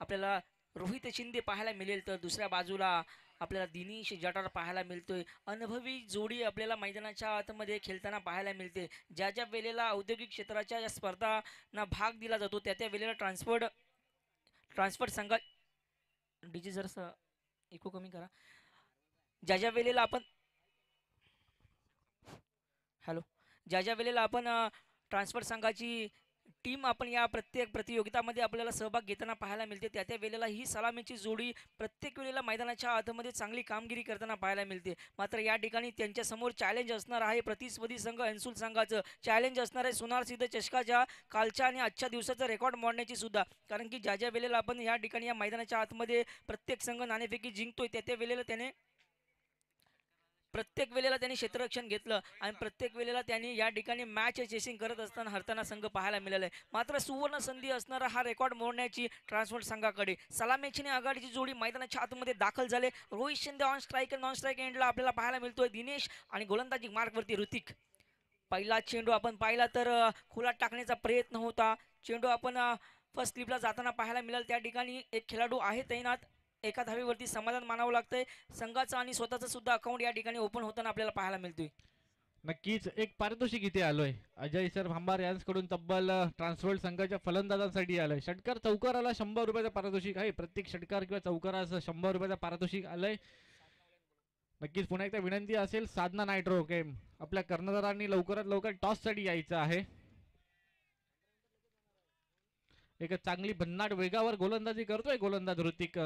आपल्याला रोहित शिंदे पाहायला मिळेल, तर दुसऱ्या बाजूला आपल्याला दिनेश जठार पाहायला मिळतोय. अनुभवी जोडी आपल्याला मैदानाच्या आतमध्ये खेळताना पाहायला मिळते. ज्या ज्या वेळेला औद्योगिक क्षेत्राच्या स्पर्धांना भाग दिला जातो त्या त्या वेळेला ट्रान्सफर संघ डीजे जर इको कमी करा. ज्या ज्या वेळेला आपण ज्या ज्या वेळेला आपण ट्रान्सफर संघाची टीम आपण या प्रत्येक प्रतियोगितामध्ये आपल्याला सहभाग घेताना पाहायला मिळते, त्या त्या वेळेला ही सलामीची जोडी प्रत्येक वेळेला मैदानाच्या आतमध्ये चांगली कामगिरी करताना पाहायला मिळते. मात्र या ठिकाणी त्यांच्यासमोर चॅलेंज असणार आहे प्रतिस्पर्धी संघ एन्सुल संघाचं. चॅलेंज असणार आहे सोनार सिद्ध चषकाच्या कालच्या आणि आजच्या दिवसाचा रेकॉर्ड मोडण्याची सुद्धा, कारण की ज्या ज्या वेळेला आपण या ठिकाणी या मैदानाच्या आतमध्ये प्रत्येक संघ नाणेफेकी जिंकतोय त्या त्या वेळेला प्रत्येक वेळेला त्यांनी क्षेत्ररक्षण घेतलं आणि प्रत्येक वेळेला त्यांनी या ठिकाणी मॅच चेसिंग करत असताना हरताना संघ पाहायला मिळाला आहे. मात्र सुवर्ण संधी असणारा हा रेकॉर्ड मोडण्याची ट्रान्सफर संघाकडे. सलामीची आघाडीची जोडी मैदानाच्या आतमध्ये दाखल झाले. Rohit Shinde on strike non strike एंडला आपल्याला पाहायला मिळतोय दिनेश, आणि गोलंदाजी मार्कवरती ऋतिक. पहिला चेंडू आपण पाहिला तर खुला टाकण्याचा प्रयत्न होता. चेंडू आपण फर्स्ट स्लिपला जाताना पाहायला मिळाल. त्या ठिकाणी एक खेळाडू आहे तैनात. एका धावेवरती समाधान मानावं लागतंय. संघाचं आणि स्वतःचं सुद्धा अकाउंट या ठिकाणी ओपन होताना आपल्याला पाहायला मिळतोय. नक्कीच एक पारितोषिक इथे आलोय. अजय सर भांबार यांच्याकडून तब्बल ट्रान्सफर संघाच्या फलंदाजांसाठी आलंय. षटकार चौकाराला 100 रुपयाचं पारितोषिक आहे. प्रत्येक षटकार किंवा चौकारास 100 रुपयाचं पारितोषिक आलंय. नक्कीच पुन्हा एकदा विनंती असेल साधना नायट्रो के आपल्या कर्णधारांनी लवकरात लवकर टॉस साठी यायचं आहे. एक चांगली भन्नाट वेगावर गोलंदाजी करतोय गोलंदाज ऋतिक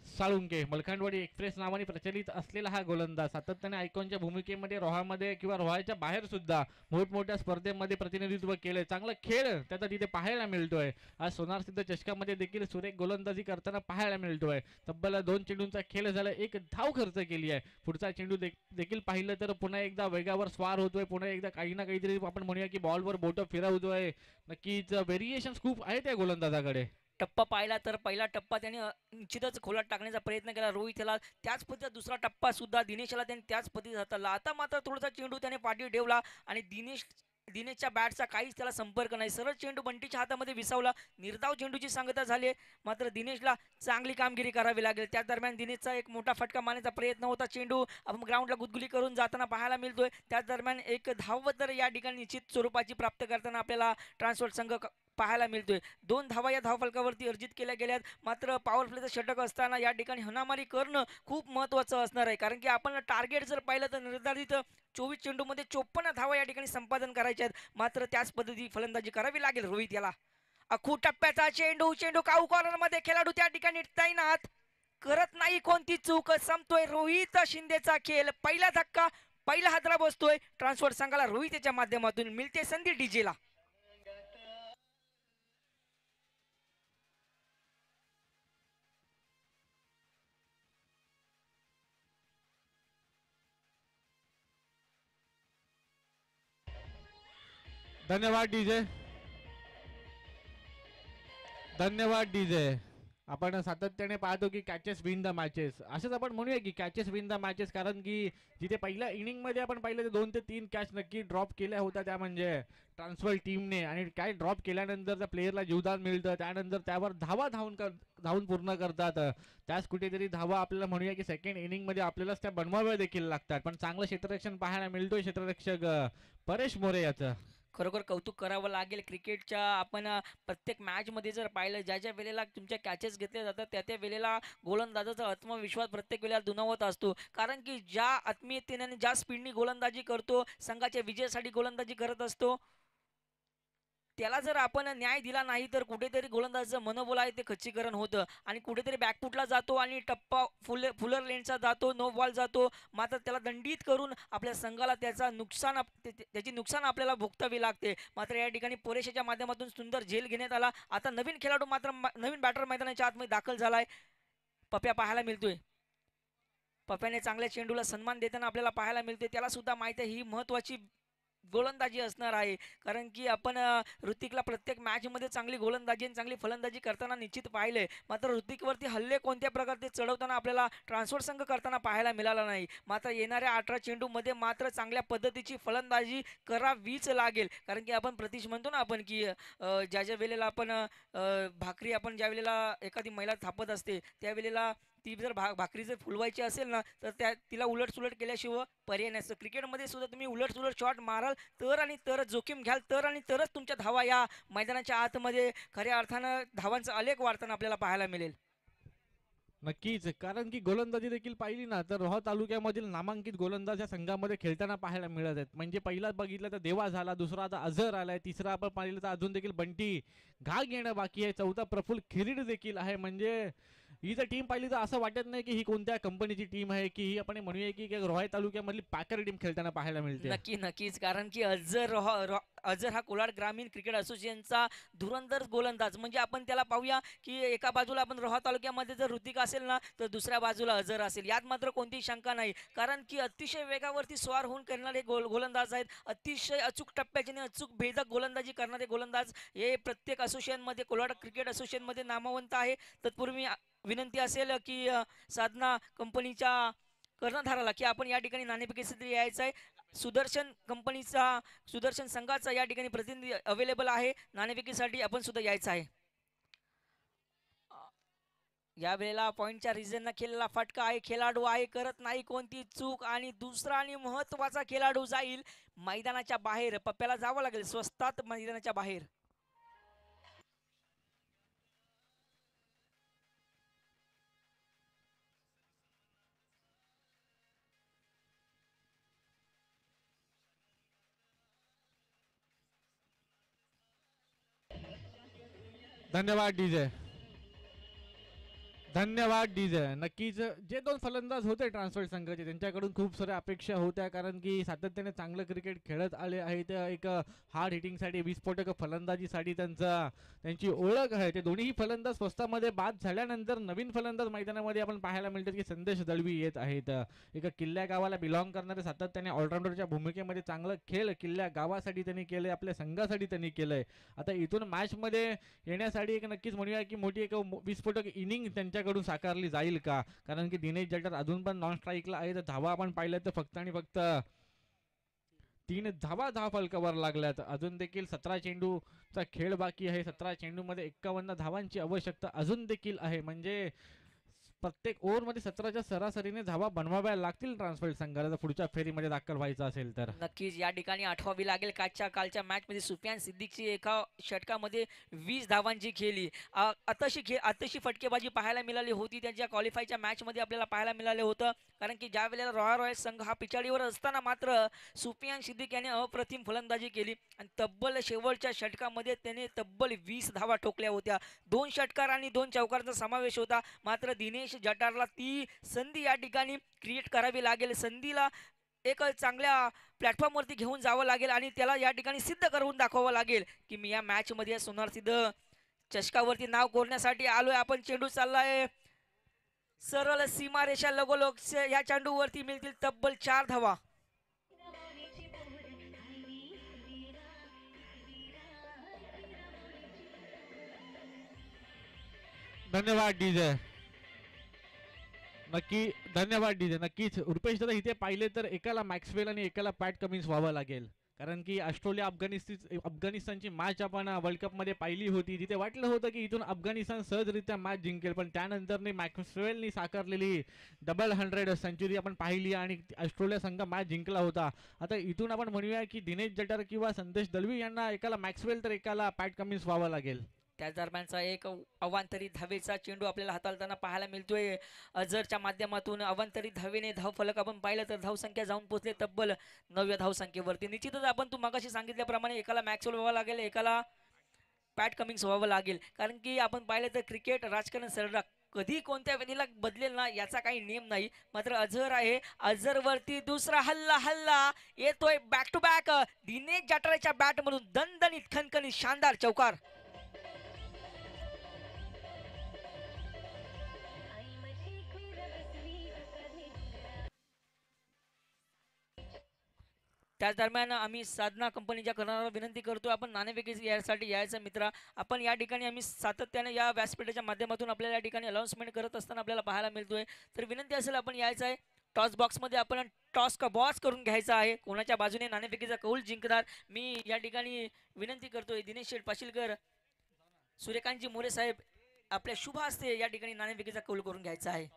साळुंके. मलखांडवाडी एक्सप्रेस नावाने प्रचलित असलेला हा गोलंदाज सातत्याने आयकॉनच्या भूमिकेमध्ये रोहामध्ये किंवा रोहाच्या बाहेर सुद्धा मोठमोठ्या स्पर्धेमध्ये प्रतिनिधित्व केलंय. चांगला खेळ त्याचा तिथे पाहायला मिळतोय. आज सोनार सिद्ध चषकामध्ये देखील सुरेख गोलंदाजी करताना पाहायला मिळतोय. तब्बल 2 चेंडूंचा खेळ झाला, 1 धाव खर्च केली आहे. पुढचा चेंडू देखील पाहिलं तर पुन्हा एकदा वेगावर स्वार होतोय. पुन्हा एकदा काही ना काहीतरी आपण म्हणूया की बॉलवर बोटं फिरवतोय. नक्कीच व्हेरिएशन खूप आहे त्या गोलंदाजाकडे. टप्पा पाहिला तर पहिला टप्पा त्याने निश्चितच खोलात टाकण्याचा प्रयत्न केला रोहितला. त्याच पद्धतीचा दुसरा टप्पा सुद्धा दिनेशला त्याने त्याच पद्धतीने हाताळला. आता मात्र थोडासा चेंडू त्याने पाठी ठेवला आणि दिनेशच्या बॅटचा काहीच त्याला संपर्क नाही. सरळ चेंडू बंटीच्या हातामध्ये विसावला. निर्धाव चेंडूची सांगता झाली. मात्र दिनेशला चांगली कामगिरी करावी लागेल. त्या दरम्यान दिनेशचा एक मोठा फटका मारण्याचा प्रयत्न होता. चेंडू आपण ग्राउंडला गुदगुली करून जाताना पाहायला मिळतोय. त्याच दरम्यान एक धाव तर या ठिकाणी निश्चित स्वरूपाची प्राप्त करताना आपल्याला ट्रान्सफर संघ पाहायला मिळतोय. 2 धावा या धावफलकावरती अर्जित केल्या गेल्यात. मात्र पॉवर प्लेचं षटक असताना या ठिकाणी हनामारी करणं खूप महत्त्वाचं असणार आहे, कारण की आपण टार्गेट जर पाहिलं तर निर्धारित 24 चेंडूमध्ये 54 धावा या ठिकाणी संपादन करायचे आहेत. मात्र त्याच पद्धती फलंदाजी करावी लागेल रोहित याला. अखू टप्प्याचा चेंडू काऊ कॉर्नर मध्ये खेळाडू त्या ठिकाणी तैनात करत नाही कोणती चूक. संपतोय रोहित शिंदेचा खेळ. पहिला धक्का, पहिला हादरा बसतोय ट्रान्सफर संघाला. रोहितच्या माध्यमातून मिळते संधी डीजेला. धन्यवाद डीजे. धन्यवाद डीजे. आपण सातत्याने पाहतो की कॅचेस विन द मॅचेस, असंच आपण म्हणूया की कॅचेस विन द मॅचेस, कारण की जिथे पहिल्या इनिंग मध्ये आपण पाहिलं 2 ते 3 कॅच नक्की ड्रॉप केल्या होत्या त्या म्हणजे ट्रान्सफर टीमने, आणि काय ड्रॉप केल्यानंतर त्या प्लेयरला जीवदान मिळतं, त्यानंतर त्यावर धावून पूर्ण करतात. त्याच कुठेतरी धावा आपल्याला म्हणूया की सेकंड इनिंग मध्ये आपल्यालाच त्या बनवाव्या देखील लागतात. पण चांगलं क्षेत्ररक्षण पाहायला मिळतोय क्षेत्ररक्षक परेश मोरे याचं. खरोखर कौतुक करावं लागेल. क्रिकेटच्या आपण प्रत्येक मॅचमध्ये जर पाहिलं ज्या ज्या वेळेला तुमच्या कॅचेस घेतले जातात त्या त्या वेळेला गोलंदाजाचा आत्मविश्वास प्रत्येक वेळेला दुणावत असतो, कारण की ज्या आत्मीयतेने आणि ज्या स्पीडनी गोलंदाजी करतो, संघाच्या विजयासाठी गोलंदाजी करत असतो. त्याला जर आपण न्याय दिला नाही तर कुठेतरी गोलंदाजाचं मनोबल आहे ते खच्चीकरण होतं आणि कुठेतरी बॅकफुटला जातो आणि टप्पा फुलर लेनचा जातो, नो बॉल जातो. मात्र त्याला दंडित करून आपल्या संघाला त्याची नुकसान आपल्याला भोगतावी लागते. मात्र या ठिकाणी पुरेशाच्या माध्यमातून सुंदर झेल घेण्यात आला. आता नवीन खेळाडू मात्र नवीन बॅटर मैदानाच्या आतमध्ये दाखल झालाय. पप्या पाहायला मिळतोय. पप्याने चांगल्या चेंडूला सन्मान देताना आपल्याला पाहायला मिळते. त्याला सुद्धा माहिती आहे ही महत्वाची गोलंदाजी असणार आहे, कारण की आपण ऋतिकला प्रत्येक मॅचमध्ये चांगली गोलंदाजी आणि चांगली फलंदाजी करताना निश्चित पाहिले. मात्र ऋतिकवरती हल्ले कोणत्या प्रकारचे चढवताना आपल्याला ट्रान्सफर संघ करताना पाहायला मिळाला नाही. मात्र येणाऱ्या 18 चेंडूमध्ये मात्र चांगल्या पद्धतीची फलंदाजी करावीच लागेल, कारण की आपण प्रतीश म्हणतो ना आपण की ज्या वेळेला आपण भाकरी आपण ज्या वेळेला एखादी महिला थापत असते त्यावेळेला ती जर भाकरी जर फुलवायची असेल ना तर तिला उलटसुलट केल्याशिवाय पर्याय नसतं. क्रिकेटमध्ये सुद्धा तुम्ही उलटसुलट शॉट माराल तर आणि तरच जोखीम घ्याल तर आणि तरच तुमच्या धावा या मैदानाच्या आतमध्ये खऱ्या अर्थानं धावांचा आलेख वाढताना आपल्याला पाहायला मिळेल. नक्कीच, कारण की गोलंदाजी देखील पाहिली ना तर रोहा तालुक्यामधील नामांकित गोलंदाज या संघामध्ये खेळताना पाहायला मिळत आहेत. म्हणजे पहिला बघितलं तर देवा झाला, दुसरा आता अझर आलाय, तिसरा आपण पाहिलं तर अजून देखील बंटी घाग येणं बाकी आहे, चौथा प्रफुल्ल खिरीड देखील आहे. म्हणजे ही जर टीम पाहिली तर असं वाटत नाही की ही कोणत्या कंपनीची टीम आहे, की ही आपण म्हणूया की रोहा तालुक्यामधली पाकर टीम खेळताना पाहायला मिळते. नक्कीच, कारण की अझर हा कोलाड ग्रामीण क्रिकेट असोसिएशनचा धुरंधर गोलंदाज. म्हणजे आपण त्याला पाहूया की एका बाजूला आपण रोहा तालुक्यामध्ये जर ऋतिक असेल ना तर दुसऱ्या बाजूला अझर असेल, यात मात्र कोणतीही शंका नाही. कारण की अतिशय वेगावरती स्वार होऊन करणारे गोलंदाज आहेत. अतिशय अचूक टप्प्याचे आणि अचूक भेदक गोलंदाजी करणारे गोलंदाज हे प्रत्येक असोसिएशनमध्ये कोलाड क्रिकेट असोसिएशनमध्ये नामवंत आहे. तत्पूर्वी विनंती असेल की साधना कंपनीच्या कर्णधाराला की आपण या ठिकाणी नाणेफेकीसाठी यायचं आहे. सुदर्शन संघाचा या ठिकाणी प्रतिनिधी अवेलेबल आहे, नाणेफेकीसाठी आपण सुद्धा यायचं आहे. या वेळेला पॉइंटच्या रिजनला केलेला फटका आहे, खेळाडू आहे, करत नाही कोणती चूक आणि दुसरा आणि महत्वाचा खेळाडू जाईल मैदानाच्या बाहेर. पप्प्याला जावं लागेल स्वस्तात मैदानाच्या बाहेर. धन्यवाद डीजे, धन्यवाद डीजे. नक्कीच जे दोन फलंदाज होते ट्रान्सफर संघाचे त्यांच्याकडून खूप साऱ्या अपेक्षा होत्या, कारण की सातत्याने चांगलं क्रिकेट खेळत आले आहेत. एक हार्ड हिटिंगसाठी विस्फोटक फलंदाजीसाठी त्यांची ओळख आहे. ते दोन्ही फलंदाज स्वस्तामध्ये बाद झाल्यानंतर नवीन फलंदाज मैदानामध्ये आपण पाहायला मिळतात की संदेश दळवी येत आहेत. एका किल्ल्या गावाला बिलॉंग करणारे सातत्याने ऑलराऊंडरच्या भूमिकेमध्ये चांगलं खेळ किल्ल्या गावासाठी त्यांनी केलंय, आपल्या संघासाठी त्यांनी केलंय. आता इथून मॅचमध्ये येण्यासाठी एक नक्कीच म्हणूया की मोठी एक विस्फोटक इनिंग त्यांच्याकडून साकारली जाईल का, कारण की दिनेश जटर अजून पण नॉन स्ट्राईकला आहे. तर धावा आपण पाहिल्या तर फक्त आणि फक्त 3 धावा फलकावर लागल्यात. अजून देखील 17 चेंडूचा खेळ बाकी आहे. 17 चेंडूमध्ये 51 धावांची आवश्यकता अजून देखील आहे. म्हणजे प्रत्येक ओव्हरमध्ये 17च्या सरासरीने धावा बनवाव्या लागतील ट्रान्सफर संघाला जर पुढच्या फेरीमध्ये दाखल व्हायचं असेल तर. नक्कीच या ठिकाणी आठवावी लागेल कालच्या मॅचमध्ये सुफियान सिद्दीकची एका षटकामध्ये 20 धावांची खेळली. अतिशय फटकेबाजी पाहायला मिळाली होती त्यांच्या क्वालिफायच्या मॅचमध्ये आपल्याला पाहायला मिळालं होतं, कारण की ज्या वेळेला रॉयल संघ हा पिछाडीवर असताना मात्र सुफियान सिद्दीक याने अप्रतिम फलंदाजी केली आणि तब्बल शेवटच्या षटकामध्ये त्याने तब्बल 20 धावा ठोकल्या होत्या. 2 षटकार आणि 2 चौकारांचा समावेश होता. मात्र दिनेश जटारला ती संधी या ठिकाणी क्रिएट करावी लागेल. संधीला एक चांगल्या प्लॅटफॉर्मवरती घेऊन जावं लागेल आणि त्याला या ठिकाणी सिद्ध करून दाखवावं लागेल की मी या मॅचमध्ये सोनार सिद्ध चषकावरती नाव कोरण्यासाठी आलोय. आपण चेंडू चाललाय सरळ सीमारेषा लगोलग, या चेंडूवरती मिळतील तब्बल 4 धावा. धन्यवाद डीजे, धन्यवाद डीजे. नक्कीच रुपेश दादा इथे पाहिले तर एकाला मॅक्सवेल आणि एकाला पॅट कमिन्स व्हावं लागेल, कारण की ऑस्ट्रेलिया अफगाणिस्तानची मॅच आपण वर्ल्ड कप मध्ये पाहिली होती. तिथे वाटलं होतं की इथून अफगाणिस्तान सहजरित्या मॅच जिंकेल, पण त्यानंतर मॅक्सवेलनी साकारलेली 100 सेंचुरी आपण पाहिली आणि ऑस्ट्रेलिया संघ मॅच जिंकला होता. आता इथून आपण म्हणूया की दिनेश जटर किंवा संदेश दळवी यांना एकाला मॅक्सवेल तर एकाला पॅट कमिन्स व्हावं लागेल. त्याच दरम्यानचा एक अवांतरित धावेचा चेंडू आपल्याला हाताळताना पाहायला मिळतोय. अझरच्या माध्यमातून अवांतरित धावेने धावफलक आपण पाहिलं तर धावसंख्या जाऊन पोहोचले तब्बल 9व्या धावसंख्येवरती. निश्चितच आपण तू मगाशी सांगितल्याप्रमाणे एकाला मॅक्सवेल व्हावं लागेल, एकाला पॅट कमिंग्स व्हावं लागेल, कारण की आपण पाहिलं तर क्रिकेट राजकारण सरला कधी कोणत्या वेळेला बदलेल ना याचा काही नियम नाही. मात्र अझर आहे, अझरवरती दुसरा हल्ला हल्ला येतोय बॅक टू बॅक. दिनेश जाटराच्या बॅटमधून दणदणीत खणखणीत शानदार चौकार. त्याच दरम्यान आम्ही साधना कंपनीच्या करणारा विनंती करतो, आपण नाणेफेकी यासाठी यायचं मित्रा. आपण या ठिकाणी आम्ही सातत्याने या व्यासपीठाच्या माध्यमातून आपल्याला या ठिकाणी अनाउन्समेंट करत असताना आपल्याला पाहायला मिळतोय. तर विनंती असेल आपण यायचं आहे. टॉस बॉक्समध्ये आपण टॉस का बॉस करून घ्यायचा आहे. कोणाच्या बाजूने नाणेफेकीचा कौल जिंकणार मी या ठिकाणी विनंती करतोय. दिनेश शेठ पाशीलकर, सूर्यकांतजी मोरे साहेब, आपल्या शुभ हस्ते या ठिकाणी नाणेफेकीचा कौल करून घ्यायचा आहे.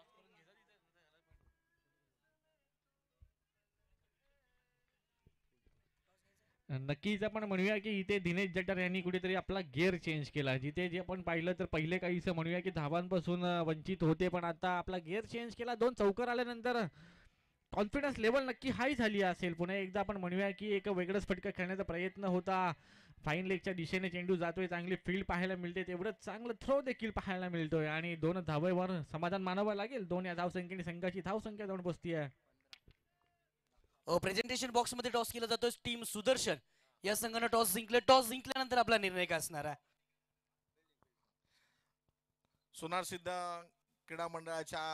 नक्कीच आपण म्हणूया की इथे दिनेश जटर यांनी कुठेतरी आपला गिअर चेंज केला. जिथे जे आपण पाहिलं तर पहिले काहीसं म्हणूया की धावांपासून वंचित होते, पण आता आपला गिअर चेंज केला. 2 चौकार आल्यानंतर कॉन्फिडन्स लेवल नक्की हाय झाली असेल. पुन्हा एकदा आपण म्हणूया की एक वेगळंच फटका खेळण्याचा प्रयत्न होता. फाईन लेगच्या दिशेने चेंडू जातोय, चांगली फील्ड पाहायला मिळते, तेवढंच चांगलं थ्रो देखील पाहायला मिळतोय आणि 2 धावेवर समाधान मानावं लागेल. 2 या धावसंख्येने संघाची धावसंख्या जाऊन बसती आहे. प्रेझेंटेशन बॉक्स मध्ये टॉस केला जातोय. टीम सुदर्शन या संघानं टॉस जिंकलं. टॉस जिंकल्यानंतर आपला निर्णय काय असणार आहे? सोनार सिद्ध क्रीडा मंडळाच्या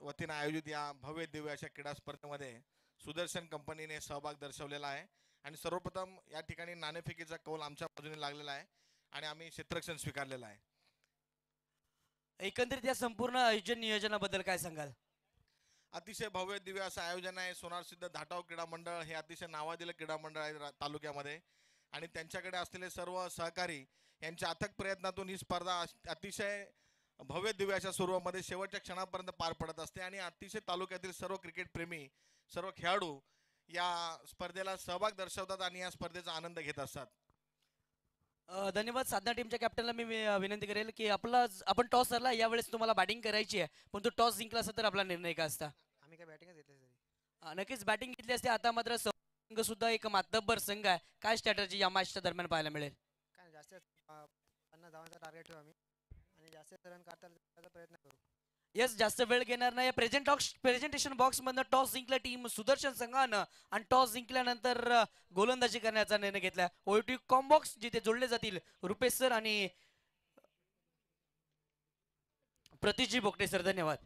वतीने आयोजित या भव्य दिव्य अशा क्रीडा स्पर्धेमध्ये सुदर्शन कंपनीने सहभाग दर्शवलेला आहे आणि सर्वप्रथम या ठिकाणी नाणेफेकीचा कौल आमच्या बाजूने लागलेला आहे आणि आम्ही क्षेत्ररक्षण स्वीकारलेलं आहे. एकंदरीत या संपूर्ण आयोजन नियोजनाबद्दल काय सांगाल? अतिशय भव्य दिव्य असं आयोजन आहे. सोनार सिद्ध धाटाव क्रीडा मंडळ हे अतिशय नावाजलेलं क्रीडा मंडळ आहे तालुक्यामध्ये आणि त्यांच्याकडे असलेले सर्व सहकारी यांच्या अथक प्रयत्नातून ही स्पर्धा अतिशय भव्य दिव्य अशा स्वरूपामध्ये शेवटच्या क्षणापर्यंत पार पडत असते आणि अतिशय तालुक्यातील सर्व क्रिकेट प्रेमी, सर्व खेळाडू या स्पर्धेला सहभाग दर्शवतात आणि या स्पर्धेचा आनंद घेत असतात. धन्यवाद. साधना टीमच्या कॅप्टनला मी विनंती करेल की आपण टॉस हरला, यावेळेस तुम्हाला बॅटिंग करायची आहे, पण तो टॉस जिंकला असता तर आपला निर्णय काय असता? आम्ही काय बॅटिंगच घेतली सर. नक्कीच बॅटिंग घेतली असते. आता मात्र संघ सुद्धा एक मातब्बर संघ आहे. काय स्ट्रॅटजी या मॅचच्या दरम्यान पाहायला मिळेल? काय जास्त 50 धावांचा टार्गेट ठेवू आम्ही आणि जास्त रन काढण्याचा प्रयत्न करू. येस, जास्त वेळ घेणार नाही. प्रेझेंटेशन बॉक्स मधनं टॉस जिंकला टीम सुदर्शन संघानं आणि टॉस जिंकल्यानंतर गोलंदाजी करण्याचा निर्णय घेतला. ओटी कॉम्बॉक्स जिथे जोडले जातील रुपेश सर आणि प्रतीजी बोगटे सर. धन्यवाद.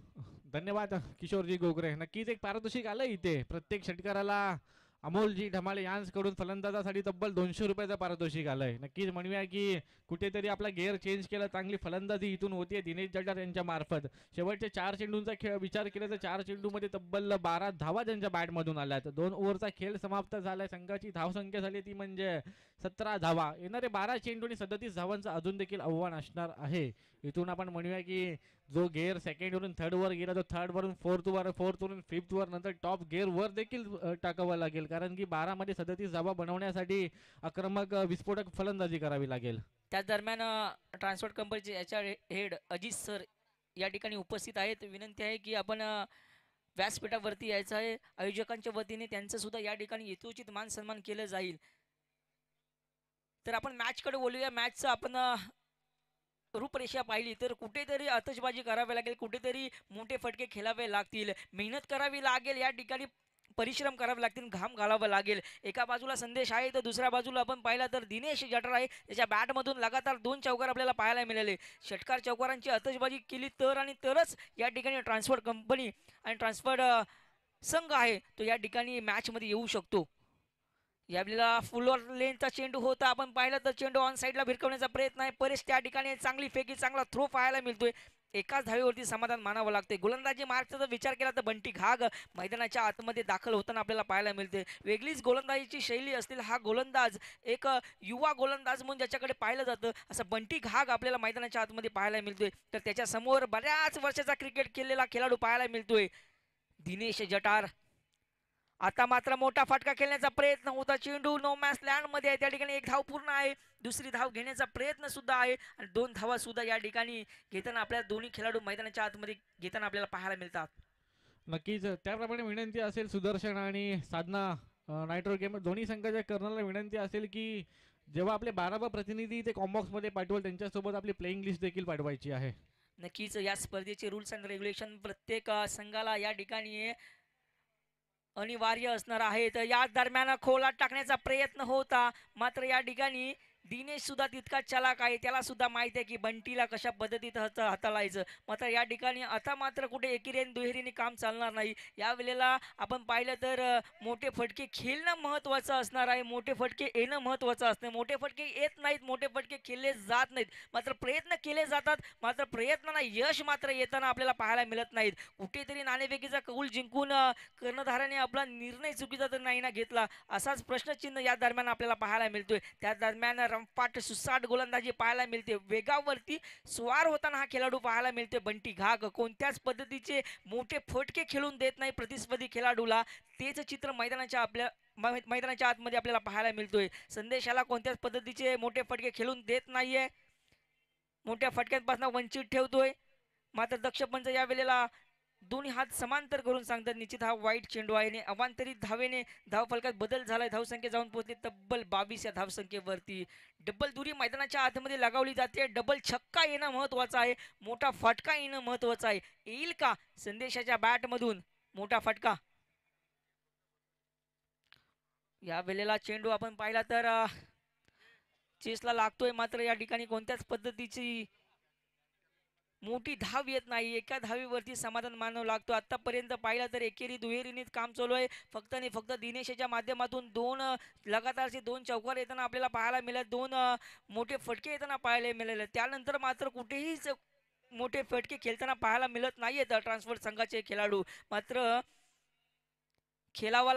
धन्यवाद किशोरजी गोगरे. नक्कीच एक पारितोषिक आलं इथे. प्रत्येक षटकाराला अमोलजी ढमाले यांच्याकडून फलंदाजासाठी तब्बल 200 रुपयाचं पारितोषिक आलंय. नक्कीच म्हणूया की कुठेतरी आपला गेअर चेंज केला. चांगली फलंदाजी इथून होतीये दिनेश जटर यांच्या मार्फत. शेवटच्या 4 चेंडूंचा खेळ विचार केला तर 4 चेंडूमध्ये तब्बल 12 धावा त्यांच्या बॅटमधून आल्यात. 2 ओव्हरचा खेळ समाप्त झालाय. संघाची धावसंख्या झाली ती म्हणजे 17 धावा. येणारे 12 चेंडू आणि 37 धावांचं अजून देखील आव्हान असणार आहे. इथून आपण म्हणूया की जो गेअर सेकंड वरून थर्ड वर गेला तो थर्ड वरून फोर्थ वरून फिफ्थ वर नंतर टॉप गेअर वर देखील टाकावं लागेल, कारण की 12 मध्ये 37 धावा बनवण्यासाठी आक्रमक विस्फोटक फलंदाजी करावी लागेल. त्याच दरम्यान ट्रान्सपोर्ट कंपनीचे याच्या हेड अजित सर या ठिकाणी उपस्थित आहेत. विनंती आहे की आपण व्यासपीठावरती यायचं आहे. आयोजकांच्या वतीने त्यांचं सुद्धा या ठिकाणी यथोचित मान सन्मान केलं जाईल. तर आपण मॅचकडे बोलूया. मॅचचं आपण रूपरेषा पाहिली तर कुठेतरी आतषबाजी करावी लागेल, कुठेतरी मोठे फटके खेळावे लागतील, मेहनत करावी लागेल, या ठिकाणी परिश्रम करावे लागतील, घाम घालावं लागेल. एका बाजूला संदेश आहे तर दुसऱ्या बाजूला आपण पाहिला तर दिनेश जटर आहे. त्याच्या बॅटमधून लगातार 2 चौकार आपल्याला पाहायला मिळाले. षटकार चौकारांची आतषबाजी केली तर आणि तरच या ठिकाणी ट्रान्सपोर्ट कंपनी आणि ट्रान्सपोर्ट संघ आहे तो या ठिकाणी मॅचमध्ये येऊ शकतो. यावेळेला फुलर लेनचा चेंडू होता. आपण पाहिलं तर चेंडू ऑन साईडला भिरकवण्याचा प्रयत्न आहे. परेश त्या ठिकाणी चांगली फेकी, चांगला थ्रो पाहायला मिळतोय. एकाच धावेवरती समाधान मानावं लागते. गोलंदाजी मार्गचा जर विचार केला तर बंटी घाग मैदानाच्या आतमध्ये दाखल होताना आपल्याला पाहायला मिळते. वेगळीच गोलंदाजीची शैली असतील हा गोलंदाज, एक युवा गोलंदाज म्हणून ज्याच्याकडे पाहिलं जातं असं बंटी घाग आपल्याला मैदानाच्या आतमध्ये पाहायला मिळतोय. तर त्याच्या समोर बऱ्याच वर्षाचा क्रिकेट खेळलेला खेळाडू पाहायला मिळतोय दिनेश जटार. आता मात्र मोठा फटका खेळण्याचा प्रयत्न होता. चेंडू नो मॅच लँड मध्ये आहे. त्या ठिकाणी 1 धाव पूर्ण आहे. दुसरी धाव घेण्याचा प्रयत्न सुद्धा आहे आणि 2 धावा सुद्धा या ठिकाणी घेताना आपल्याला दोन्ही खेळाडू मैदानाच्या आतमध्ये घेताना आपल्याला पाहायला मिळतात. नक्कीच त्याप्रमाणे विनंती असेल सुदर्शन आणि साधना नायट्रो गेम दोन्ही संघाच्या कर्नलला विनंती असेल की जेव्हा आपले 12 प्रतिनिधी ते कॉम्बॉक्स मध्ये पाठवल त्यांच्यासोबत आपली प्लेइंग लिस्ट देखील पाठवायची आहे. नक्कीच या स्पर्धेचे रूल्स अँड रेग्युलेशन प्रत्येक संघाला या ठिकाणी अनिवार्य असणार आहे. तर या दरम्यान खोलात टाकण्याचा प्रयत्न होता, मात्र या ठिकाणी दिनेश सुद्धा तितकाच चालाक आहे. त्याला सुद्धा माहिती आहे की बंटीला कशा पद्धतीत हाताळायचं. मात्र या ठिकाणी आता मात्र कुठे एकेरीने दुहेरीने काम चालणार नाही. या वेळेला आपण पाहिलं तर मोठे फटके खेळणं महत्त्वाचं असणार आहे. मोठे फटके येणं महत्त्वाचं असते. मोठे फटके येत नाहीत, मोठे फटके खेळले जात नाहीत, मात्र प्रयत्न केले जातात. मात्र प्रयत्नांना यश मात्र येताना आपल्याला पाहायला मिळत नाहीत. कुठेतरी नाणेफेकीचा कौल जिंकून कर्णधाराने आपला निर्णय चुकीचा तर नाही ना घेतला, असाच प्रश्नचिन्ह या दरम्यान आपल्याला पाहायला मिळतोय. त्या दरम्यान रंपाट सुसाट गोलंदाजी पाहायला मिळते. वेगावरती स्वार होताना हा खेळाडू पाहायला मिळते बंटी घाग. कोणत्याच पद्धतीचे मोठे फटके खेळून देत नाही प्रतिस्पर्धी खेळाडूला. तेच चित्र मैदानाच्या आतमध्ये आपल्याला पाहायला मिळतोय. संदेशाला कोणत्याच पद्धतीचे मोठे फटके खेळून देत नाहीये, मोठ्या फटक्यांपासून वंचित ठेवतोय. मात्र दक्ष पंच या वेळेला दोन्ही हात समांतर करून सांगतात निश्चित हा वाईट चेंडू आहे. अवांतरित धावेने धावफलकात बदल झालाय. धावसंख्या जाऊन पोहोचली तब्बल 22 या धावसंख्येवरती. डबल दुरी मैदानाच्या आतमध्ये लगावली जाते. डबल छक्का येणं महत्वाचं आहे, मोठा फटका येणं महत्वाचं आहे. येईल का संदेशाच्या बॅट मधून मोठा फटका? या वेळेला चेंडू आपण पाहिला तर चेसला लागतोय, मात्र या ठिकाणी कोणत्याच पद्धतीची मोठी धाव येत नाही. एका धावीवरती समाधान मानावं लागतो. आतापर्यंत पाहिलं तर एकेरी दुहेरीनेच काम चालू आहे. फक्त आणि फक्त दिनेशच्या माध्यमातून लगातारचे 2 चौकार येताना आपल्याला पाहायला मिळाले, 2 मोठे फटके येताना पाहायला मिळाले. त्यानंतर मात्र कुठेही मोठे फटके खेळताना पाहायला मिळत नाहीयेत ट्रान्सफर संघाचे खेळाडू. मात्र खेळावा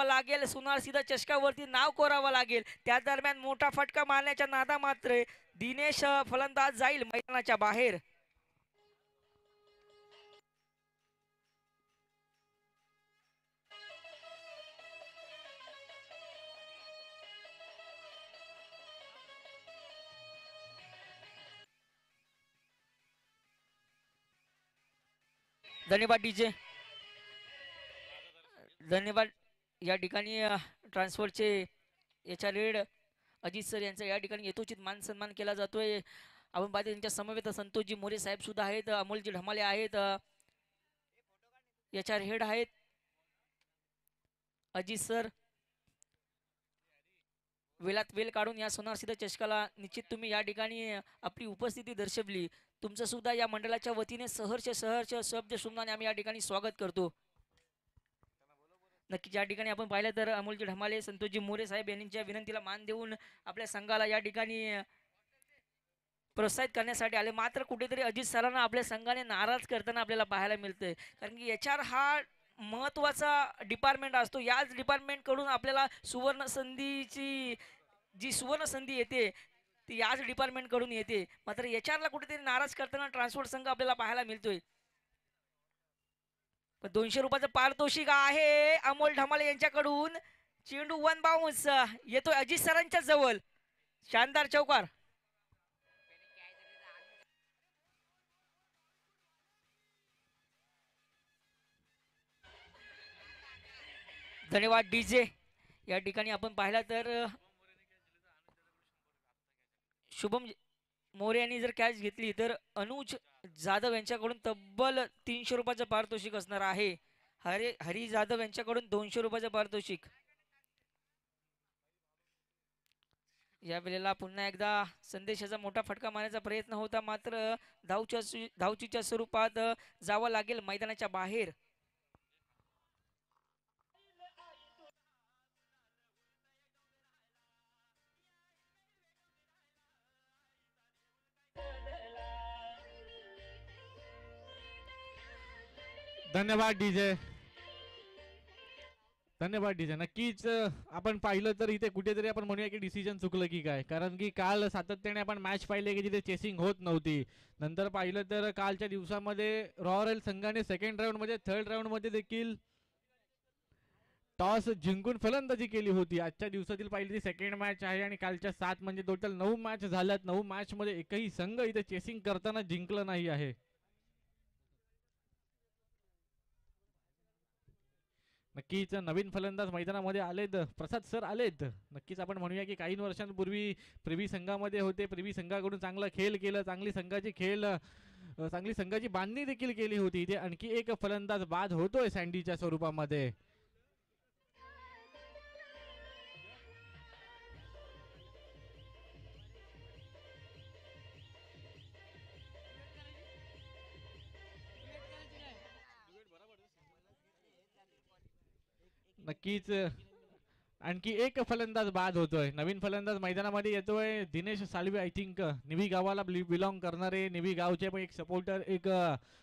लागेल. सुनार सीधा चषकावरती नाव कोरावं लागेल. त्या दरम्यान मोठा फटका मारण्याच्या नादा मात्र दिनेश फलंदाज जाईल मैदानाच्या बाहेर. धन्यवाद डीजे, धन्यवाद. या ठिकाणी ट्रान्सफरचे याच्या रेड अजित सर यांचा या ठिकाणी यथोचित मान सन्मान केला जातोय. आपण पाहतो त्यांच्या समवेत संतोषजी मोरे साहेब सुद्धा आहेत, अमोलजी ढमाले आहेत, याच्या हेड आहेत अजित सर. वेळात वेळ काढून या सोनार सिद्ध चषकाला निश्चित तुम्ही या ठिकाणी आपली उपस्थिती दर्शवली. तुमचं सुद्धा या मंडळाच्या वतीने सहर्ष शब्द शून्याने आम्ही या ठिकाणी स्वागत करतो. नक्कीच या ठिकाणी आपण पाहिलं तर अमोलजी ढमाले, संतोषजी मोरे साहेब यांच्या विनंतीला मान देऊन आपल्या संघाला या ठिकाणी प्रोत्साहित करण्यासाठी आले. मात्र कुठेतरी अजित सरांना आपल्या संघाने नाराज करताना आपल्याला पाहायला मिळतंय, कारण की याच्यावर हा महत्वाचा डिपार्टमेंट असतो. याच डिपार्टमेंट कडून आपल्याला सुवर्ण संधी येते ती याच डिपार्टमेंट कडून येते. मात्र याच्यावरला कुठेतरी नाराज करताना ट्रान्सपोर्ट संघ आपल्याला पाहायला मिळतोय. 200 रुपयाचं पारितोषिक आहे अमोल ढमाले यांच्याकडून. चेंडू 1 बाउन्स येतोय अजित सरांच्या जवळ. शानदार चौकार. धन्यवाद डीजे. या ठिकाणी आपण पाहिला तर शुभम मोरे यांनी जर कॅच घेतली तर अनुज जाधव यांच्याकडून तब्बल 300 रुपयाचं पारितोषिक असणार आहे. हरी जाधव यांच्याकडून 200 रुपयाचं पारितोषिक. या वेळेला पुन्हा एकदा संदेशाचा मोठा फटका मारण्याचा प्रयत्न होता, मात्र धावचीच्या स्वरूपात जावं लागेल मैदानाच्या बाहेर. धन्यवाद डीजे, धन्यवाद डीजे. नक्कीच आपण पाहिलं तर इथे कुठेतरी आपण म्हणूया की डिसिजन चुकलं की काय, कारण की काल सातत्याने आपण मॅच पाहिले की जिथे चेसिंग होत नव्हती. नंतर पाहिलं तर कालच्या दिवसामध्ये रॉयल संघाने सेकंड राऊंड मध्ये थर्ड राऊंड मध्ये देखील टॉस जिंकून फलंदाजी केली होती. आजच्या दिवसातील पहिली ती सेकंड मॅच आहे आणि कालच्या 7 म्हणजे टोटल 9 मॅच झाल्यात. 9 मॅच मध्ये एकही संघ इथे चेसिंग करताना जिंकलं नाही आहे. नक्कीच नवीन फलंदाज मैदानामध्ये आलेत, प्रसाद सर आलेत. नक्कीच आपण म्हणूया की काही वर्षांपूर्वी प्रिव्ही संघामध्ये होते, प्रिव्ही संघाकडून चांगला खेळ केलं, चांगली संघाची बांधणी देखील केली होती. इथे आणखी एक फलंदाज बाद होतोय सँडीच्या स्वरूपामध्ये. नक्कीच आणखी एक फलंदाज बाद होतोय. नवीन फलंदाज मैदानामध्ये येतोय दिनेश साळवे. आय थिंक निवी गावाला बिलॉंग करणारे, निवी गावचे पण एक सपोर्टर, एक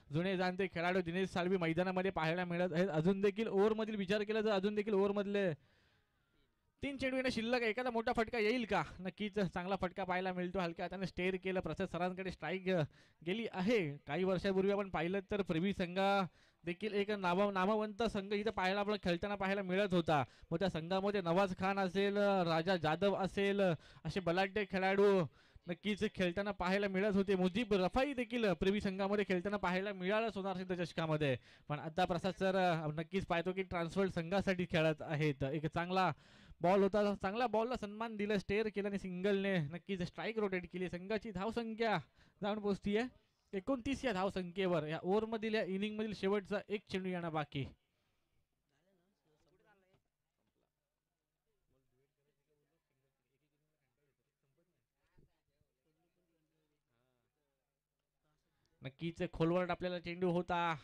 जुने जाणते खेळाडू दिनेश साळवे मैदानामध्ये पाहायला मिळत आहेत. अजून देखील ओव्हरमधील विचार केला तर अजून देखील ओव्हरमधले 3 चेंडू येणं शिल्लक आहे. एखादा मोठा फटका येईल का? नक्कीच चांगला फटका पाहायला मिळतो. हलक्या हाताने स्टेअर केलं, प्रसाद सरांकडे स्ट्राईक गेली आहे. काही वर्षापूर्वी आपण पाहिलं तर प्रिव्ही संघा देखील एक नामवंत संघ इथं पाहायला आपल्याला खेळताना पाहायला मिळत होता. मग त्या संघामध्ये नवाज खान असेल, राजा जाधव असेल, असे बलाढ्य खेळाडू नक्कीच खेळताना पाहायला मिळत होते. मुजीब रफाई देखील प्रिव्ही संघामध्ये खेळताना पाहायला मिळालं सोनार सिंध चषकामध्ये. पण आता प्रसाद सर नक्कीच पाहतो की ट्रान्सफर संघासाठी खेळत आहेत. एक चांगला बॉल होता, चांगला बॉलला सन्मान दिला, स्टेअर केला आणि सिंगलने नक्कीच स्ट्राईक रोटेट केली. संघाची धावसंख्या जाऊन पोहोचतीये 29 या धावसंख्येवर. या ओव्हरमधील या इनिंगमधील शेवटचा एक चेंडू येणं बाकी. नक्कीच खोलवर आपल्याला चेंडू होता,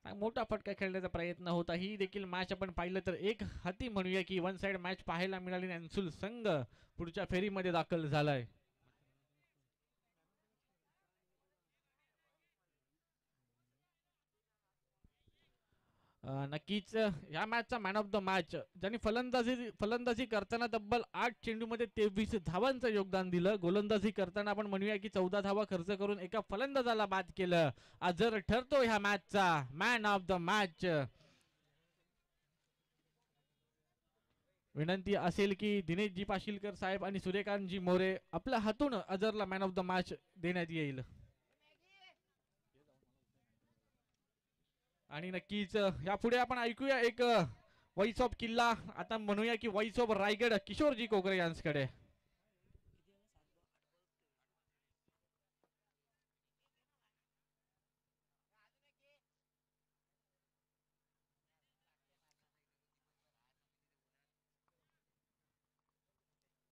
मोठा फटका खेळण्याचा प्रयत्न होता. ही देखील मॅच आपण पाहिलं तर एक हाती म्हणूया की वन साइड मॅच पाहायला मिळाली. अन्सुल संघ पुढच्या फेरीमध्ये दाखल झालाय. नक्कीच या मॅचचा मॅन ऑफ द मॅच ज्यांनी फलंदाजी करताना तब्बल 8 चेंडूमध्ये 23 धावांचं योगदान दिलं. गोलंदाजी करताना आपण म्हणूया की 14 धावा खर्च करून एका फलंदाजाला बाद केलं. अजर ठरतो ह्या मॅचचा मॅन ऑफ द मॅच. विनंती असेल की दिनेशजी पाशीलकर साहेब आणि सूर्यकांतजी मोरे आपल्या हातून अजरला मॅन ऑफ द मॅच देण्यात येईल. आणि नक्कीच यापुढे आपण ऐकूया एक वॉइस ऑफ किल्ला, आता म्हणूया की वॉइस ऑफ रायगड किशोरजी कोकरे यांच्याकडे.